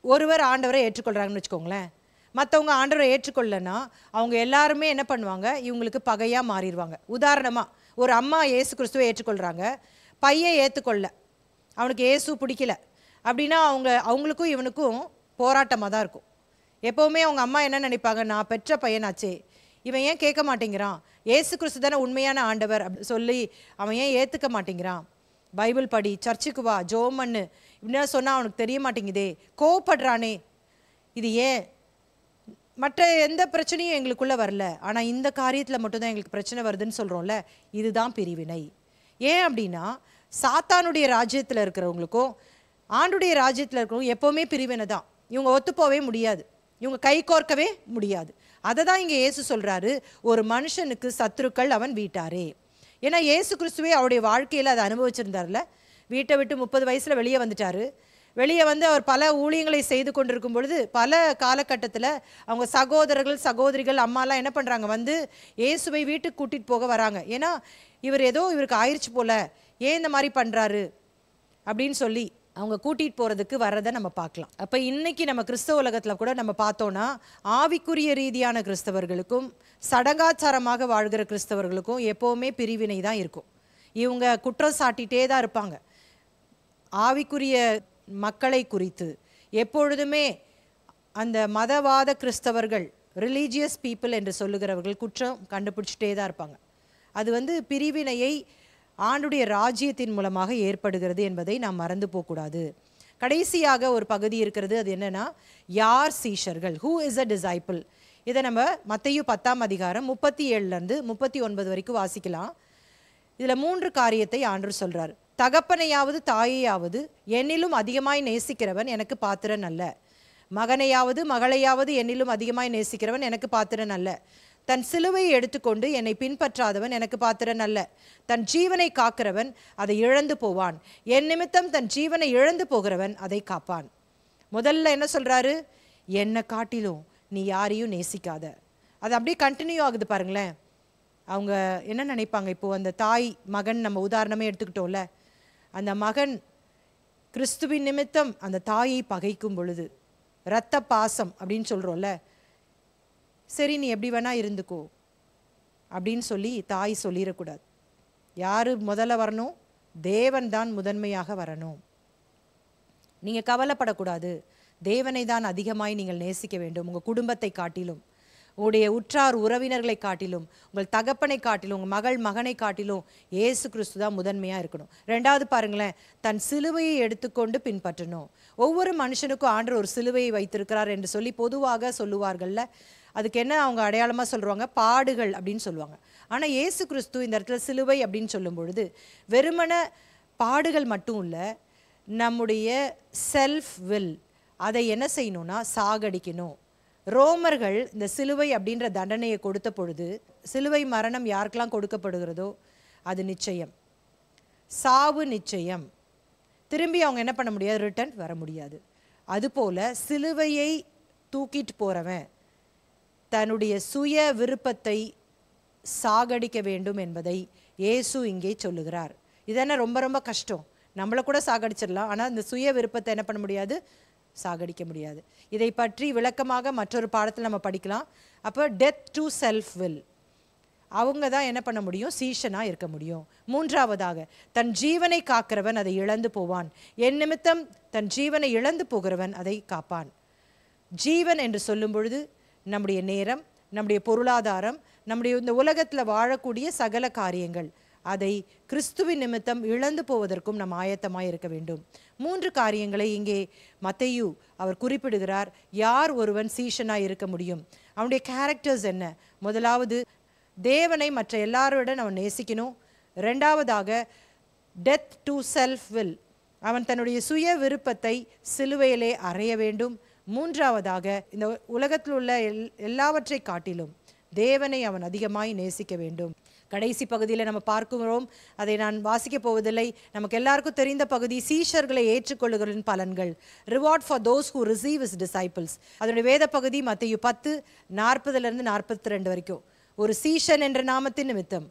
ஒருவர் ஆண்டவரை ஏற்றுக்கொள்கிறாங்கன்னு வச்சுக்கோங்களேன். மற்றவங்க ஆண்டவரை ஏற்றுக்கொள்ளனா அவங்க எல்லாருமே என்ன பண்ணுவாங்க, இவங்களுக்கு பகையாக மாறிடுவாங்க. உதாரணமாக ஒரு அம்மா இயேசு கிறிஸ்துவை ஏற்றுக்கொள்கிறாங்க, பையன் ஏற்றுக்கொள்ள, அவனுக்கு இயேசு பிடிக்கல அப்படின்னா அவங்களுக்கும் இவனுக்கும் போராட்டமாக தான் இருக்கும். எப்போவுமே அவங்க அம்மா என்ன நினைப்பாங்க, நான் பெற்ற பையனாச்சே, இவன் ஏன் கேட்க மாட்டேங்கிறான், இயேசு கிறிஸ்து தானே உண்மையான ஆண்டவர் அப்படி சொல்லி அவன் ஏன் ஏற்றுக்க மாட்டேங்கிறான், பைபிள் படி, சர்ச்சுக்கு வா, ஜோம் பண்ணு இப்படின்னா சொன்னால் அவனுக்கு தெரிய மாட்டேங்குதே, கோவப்படுறானே, இது ஏன், மற்ற எந்த பிரச்சனையும் எங்களுக்குள்ளே வரல, ஆனால் இந்த காரியத்தில் மட்டும்தான் எங்களுக்கு பிரச்சனை வருதுன்னு சொல்கிறோம்ல, இதுதான் பிரிவினை. ஏன் அப்படின்னா சாத்தானுடைய ராஜ்யத்தில் இருக்கிறவங்களுக்கும் ஆண்டுடைய ராஜ்யத்தில் இருக்கிறவங்க எப்போவுமே பிரிவினை தான். இவங்க ஒத்துப்போவே முடியாது, இவங்க கை கோர்க்கவே முடியாது. அதை தான் இங்கே இயேசு சொல்கிறாரு, ஒரு மனுஷனுக்கு சத்துருக்கள் அவன் வீட்டாரே. ஏன்னா இயேசு கிறிஸ்துவே அவருடைய வாழ்க்கையில் அதை அனுபவிச்சிருந்தார்ல. வீட்டை விட்டு 30 வயசில் வெளியே வந்துட்டார். வெளியே வந்து அவர் பல ஊழியங்களை செய்து கொண்டிருக்கும் பொழுது பல காலகட்டத்தில் அவங்க சகோதரர்கள் சகோதரிகள் அம்மாலாம் என்ன பண்ணுறாங்க, வந்து இயேசுவை வீட்டுக்கு கூட்டிகிட்டு போக வராங்க. ஏன்னா இவருக்கு ஆயிடுச்சு போல, ஏன் இந்த மாதிரி பண்ணுறாரு அப்படின்னு சொல்லி அவங்க கூட்டிகிட்டு போகிறதுக்கு வர்றதை நம்ம பார்க்கலாம். அப்போ இன்றைக்கி நம்ம கிறிஸ்தவ உலகத்தில் கூட நம்ம பார்த்தோன்னா ஆவிக்குரிய ரீதியான கிறிஸ்தவர்களுக்கும் சடங்காச்சாரமாக வாழ்கிற கிறிஸ்தவர்களுக்கும் எப்போவுமே பிரிவினை தான் இருக்கும். இவங்க குற்றம் சாட்டிகிட்டே தான் இருப்பாங்க. ஆவிக்குரிய மக்களை குறித்து எப்பொழுதுமே அந்த மதவாத கிறிஸ்தவர்கள், ரிலீஜியஸ் பீப்புள் என்று சொல்லுகிறவர்கள் குற்றம் கண்டுபிடிச்சிட்டே தான் இருப்பாங்க. அது வந்து பிரிவினையை ஆண்டுடைய ராஜ்யத்தின் மூலமாக ஏற்படுகிறது என்பதை நாம் மறந்து போகக்கூடாது. கடைசியாக ஒரு பகுதி இருக்கிறது, அது என்னன்னா, யார் சீஷர்கள், ஹூ இஸ் அ டிசைபிள். இதை நம்ம மத்தேயு 10ஆம் அதிகாரம் 37லேருந்து 39 வரைக்கும் வாசிக்கலாம். இதில் 3 காரியத்தை ஆண்டவர் சொல்கிறார். தகப்பனையாவது தாயையாவது என்னிலும் அதிகமாய் நேசிக்கிறவன் எனக்கு பாத்திரன் அல்ல, மகனையாவது மகளையாவது என்னிலும் அதிகமாய் நேசிக்கிறவன் எனக்கு பாத்திரன் அல்ல, தன் சிலுவையை எடுத்துக்கொண்டு என்னை பின்பற்றாதவன் எனக்கு பாத்திரன் அல்ல, தன் ஜீவனை காக்கிறவன் அதை இழந்து போவான், என் நிமித்தம் தன் ஜீவனை இழந்து போகிறவன் அதை காப்பான். முதல்ல என்ன சொல்கிறாரு, என்னை காட்டிலும் நீ யாரையும் நேசிக்காத. அது அப்படியே கண்டினியூ ஆகுது பாருங்களேன். அவங்க என்ன நினைப்பாங்க, இப்போது அந்த தாய் மகன் நம்ம உதாரணமே எடுத்துக்கிட்டோம்ல, அந்த மகன் கிறிஸ்துவின் நிமித்தம் அந்த தாயை பகைக்கும் பொழுது, இரத்த பாசம் அப்படின்னு சொல்கிறோம்ல, சரி நீ எப்படி வேணா இருந்துக்கோ அப்படின்னு சொல்லி தாய் சொல்லிடக்கூடாது. யார் முதல்ல வரணும், தேவன் தான் முதன்மையாக வரணும். நீங்கள் கவலைப்படக்கூடாது, தேவனை தான் அதிகமாய் நீங்கள் நேசிக்க வேண்டும். உங்கள் குடும்பத்தை காட்டிலும், உங்களுடைய உற்றார் உறவினர்களை காட்டிலும், உங்கள் தகப்பனை காட்டிலும், உங்கள் மகள் மகனை காட்டிலும் இயேசு கிறிஸ்து தான் முதன்மையாக இருக்கணும். ரெண்டாவது பாருங்களேன், தன் சிலுவையை எடுத்துக்கொண்டு பின்பற்றணும். ஒவ்வொரு மனுஷனுக்கும் ஆண்டவர் ஒரு சிலுவையை வைத்திருக்கிறார் என்று சொல்லி பொதுவாக சொல்லுவார்கள்ல, அதுக்கு என்ன அவங்க அடையாளமாக சொல்லுவாங்க, பாடுகள் அப்படின்னு சொல்லுவாங்க. ஆனால் இயேசு கிறிஸ்து இந்த இடத்துல சிலுவை அப்படின்னு சொல்லும் பொழுது வெறுமன பாடுகள் மட்டும் இல்லை, நம்முடைய செல்ஃப் வில் அதை என்ன செய்யணும்னா சாகடிக்கணும். ரோமர்கள் இந்த சிலுவை அப்படின்ற தண்டனையை கொடுத்த பொழுது, சிலுவை மரணம் யாருக்கெல்லாம் கொடுக்கப்படுகிறதோ அது நிச்சயம், சாவு நிச்சயம், திரும்பி அவங்க என்ன பண்ண முடியாது, ரிட்டர்ன் வர முடியாது. அதுபோல் சிலுவையை தூக்கிட்டு போகிறவன் தன்னுடைய சுய விருப்பத்தை சாகடிக்க வேண்டும் என்பதை இயேசு இங்கே சொல்லுகிறார். இதென்ன ரொம்ப ரொம்ப கஷ்டம், நம்மளை கூட சாகடிச்சிடலாம், ஆனால் இந்த சுய விருப்பத்தை என்ன பண்ண முடியாது, சாகடிக்க முடியாது. இதை பற்றி விளக்கமாக மற்றொரு பாடத்தில் நம்ம படிக்கலாம். அப்போ டெத் டு செல்ஃப் வில், அவங்க தான் என்ன பண்ண முடியும், சீஷனாக இருக்க முடியும். மூன்றாவதாக, தன் ஜீவனை காக்கிறவன் அதை இழந்து போவான், என் நிமித்தம் தன் ஜீவனை இழந்து போகிறவன் அதை காப்பான். ஜீவன் என்று சொல்லும் பொழுது நம்முடைய நேரம், நம்முடைய பொருளாதாரம், நம்முடைய இந்த உலகத்தில் வாழக்கூடிய சகல காரியங்கள், அதை கிறிஸ்துவின் நிமித்தம் இழந்து போவதற்கும் நாம் ஆயத்தமாக இருக்க வேண்டும். 3 காரியங்களை இங்கே மத்தேயு அவர் குறிப்பிடுகிறார். யார் ஒருவன் சீஷனாக இருக்க முடியும், அவனுடைய கேரக்டர்ஸ் என்ன? முதலாவது, தேவனை மற்ற எல்லாரோட அவன் நேசிக்கணும். ரெண்டாவதாக, டெத் டு செல்ஃப் வில், அவன் தன்னுடைய சுய விருப்பத்தை சிலுவையிலே அறைய வேண்டும். மூன்றாவதாக, இந்த உலகத்தில் உள்ள எல்லாவற்றை காட்டிலும் தேவனை அவன் அதிகமாய் நேசிக்க வேண்டும். கடைசி பகுதியில் நம்ம பார்க்கிறோம், அதை நான் வாசிக்க போவதில்லை. நமக்கு எல்லாருக்கும் தெரிந்த பகுதி, சீஷர்களை ஏற்றுக்கொள்ளுகளின் பலன்கள், reward for those who receive is disciples. அதனுடைய வேத பகுதி மத்தேயு 10:40-42 வரைக்கும். ஒரு சீஷன் என்ற நாமத்தின் நிமித்தம்,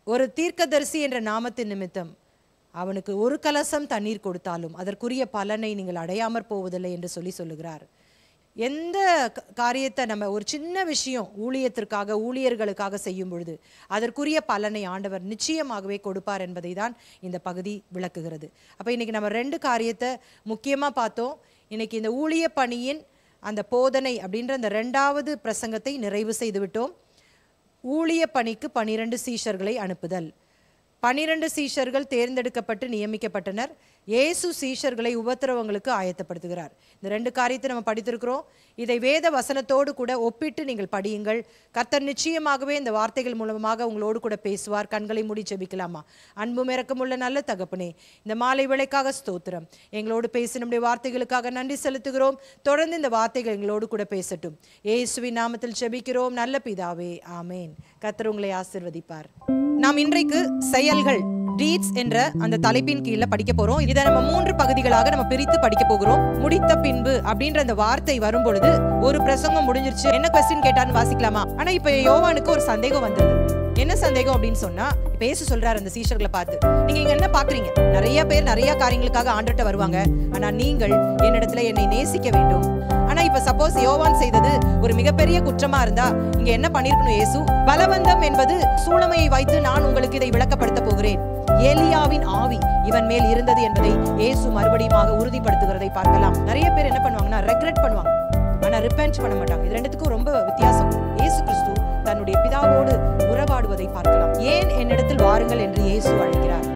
ஒரு தீர்க்கதரிசி என்ற நாமத்தின் நிமித்தம் அவனுக்கு ஒரு கலசம் தண்ணீர் கொடுத்தாலும் அதற்குரிய பலனை நீங்கள் அடையாமற் போவதில்லை என்று சொல்லுகிறார். எந்த காரியத்தை நம்ம ஒரு சின்ன விஷயம் ஊழியத்திற்காக ஊழியர்களுக்காக செய்யும் பொழுது அதற்குரிய பலனை ஆண்டவர் நிச்சயமாகவே கொடுப்பார் என்பதை தான் இந்த பகுதி விளக்குகிறது. அப்போ இன்னைக்கு நம்ம 2 காரியத்தை முக்கியமாக பார்த்தோம். இன்னைக்கு இந்த ஊழிய பணியின் அந்த போதனை அப்படின்ற அந்த 2வது பிரசங்கத்தை நிறைவு செய்து விட்டோம். ஊழிய பணிக்கு 12 சீஷர்களை அனுப்புதல். 12 சீஷர்கள் தேர்ந்தெடுக்கப்பட்டு நியமிக்கப்பட்டனர். இயேசு சீஷர்களை உபத்திரவங்களுக்கு ஆயத்தப்படுத்துகிறார். இந்த 2 காரியத்தை நம்ம படித்திருக்கிறோம். இதை வேத வசனத்தோடு கூட ஒப்பிட்டு நீங்கள் படியுங்கள். கர்த்தர் நிச்சயமாகவே இந்த வார்த்தைகள் மூலமாக உங்களோடு கூட பேசுவார். கண்களை மூடி ஜெபிக்கலாமா? அன்பும் இரக்கமுள்ள நல்ல தகப்பனே, இந்த மாலை வேளைக்காக ஸ்தோத்திரம். எங்களோடு பேசி நம்முடைய வார்த்தைகளுக்காக நன்றி செலுத்துகிறோம். தொடர்ந்து இந்த வார்த்தைகள் எங்களோடு கூட பேசட்டும். இயேசுவின் நாமத்தில் ஜெபிக்கிறோம் நல்ல பிதாவே, ஆமேன். கர்த்தர் உங்களை ஆசீர்வதிப்பார். நாம் இன்றைக்கு செயல்கள், டீட்ஸ் என்ற அந்த தலைப்பின் கீழே படிக்க போறோம். இதை நம்ம 3 பகுதிகளாக நம்ம பிரித்து படிக்க போகிறோம். முடித்த பின்பு அப்படின்ற அந்த வார்த்தை வரும் பொழுது ஒரு பிரசங்கம் முடிஞ்சிருச்சு, என்ன கொஸ்டின் கேட்டான்னு வாசிக்கலாமா? ஆனா இப்ப யோவானுக்கு ஒரு சந்தேகம் வந்தது. என்ன சந்தேகம் அப்படின்னு சொன்னா, பேச சொல்றாரு அந்த சீஷர்களை பார்த்து, நீங்க இங்க என்ன பாக்குறீங்க? நிறைய பேர் நிறைய காரியங்களுக்காக ஆண்டவர்ட்ட வருவாங்க. ஆனா நீங்கள் என்னிடத்துல என்னை நேசிக்க வேண்டும். ஆனா இப்ப சப்போஸ் யோவான் செய்தது ஒரு மிகப்பெரிய குற்றமா இருந்தா இங்க என்ன பண்ணிருக்கணும் இயேசு? பலவந்தம் என்பது சூளமையை வைத்து நான் உங்களுக்கு இதை விளக்கப்படுத்த போகிறேன். ஏலியாவின் ஆவி இவன் மேல் இருந்தது என்பதை இயேசு மறுபடியும் உறுதிப்படுத்துகிறதை பார்க்கலாம். நிறைய பேர் என்ன பண்ணுவாங்கன்னா ரெக்ரெட் பண்ணுவாங்க, ஆனா ரிப்பென்ட் பண்ண மாட்டாங்க. இது 2த்துக்கும் ரொம்ப வித்தியாசம். இயேசு கிறிஸ்து தன்னுடைய பிதாவோடு உறவாடுவதை பார்க்கலாம். ஏன் என்னிடத்தில் வாருங்கள் என்று இயேசு அழைக்கிறார்.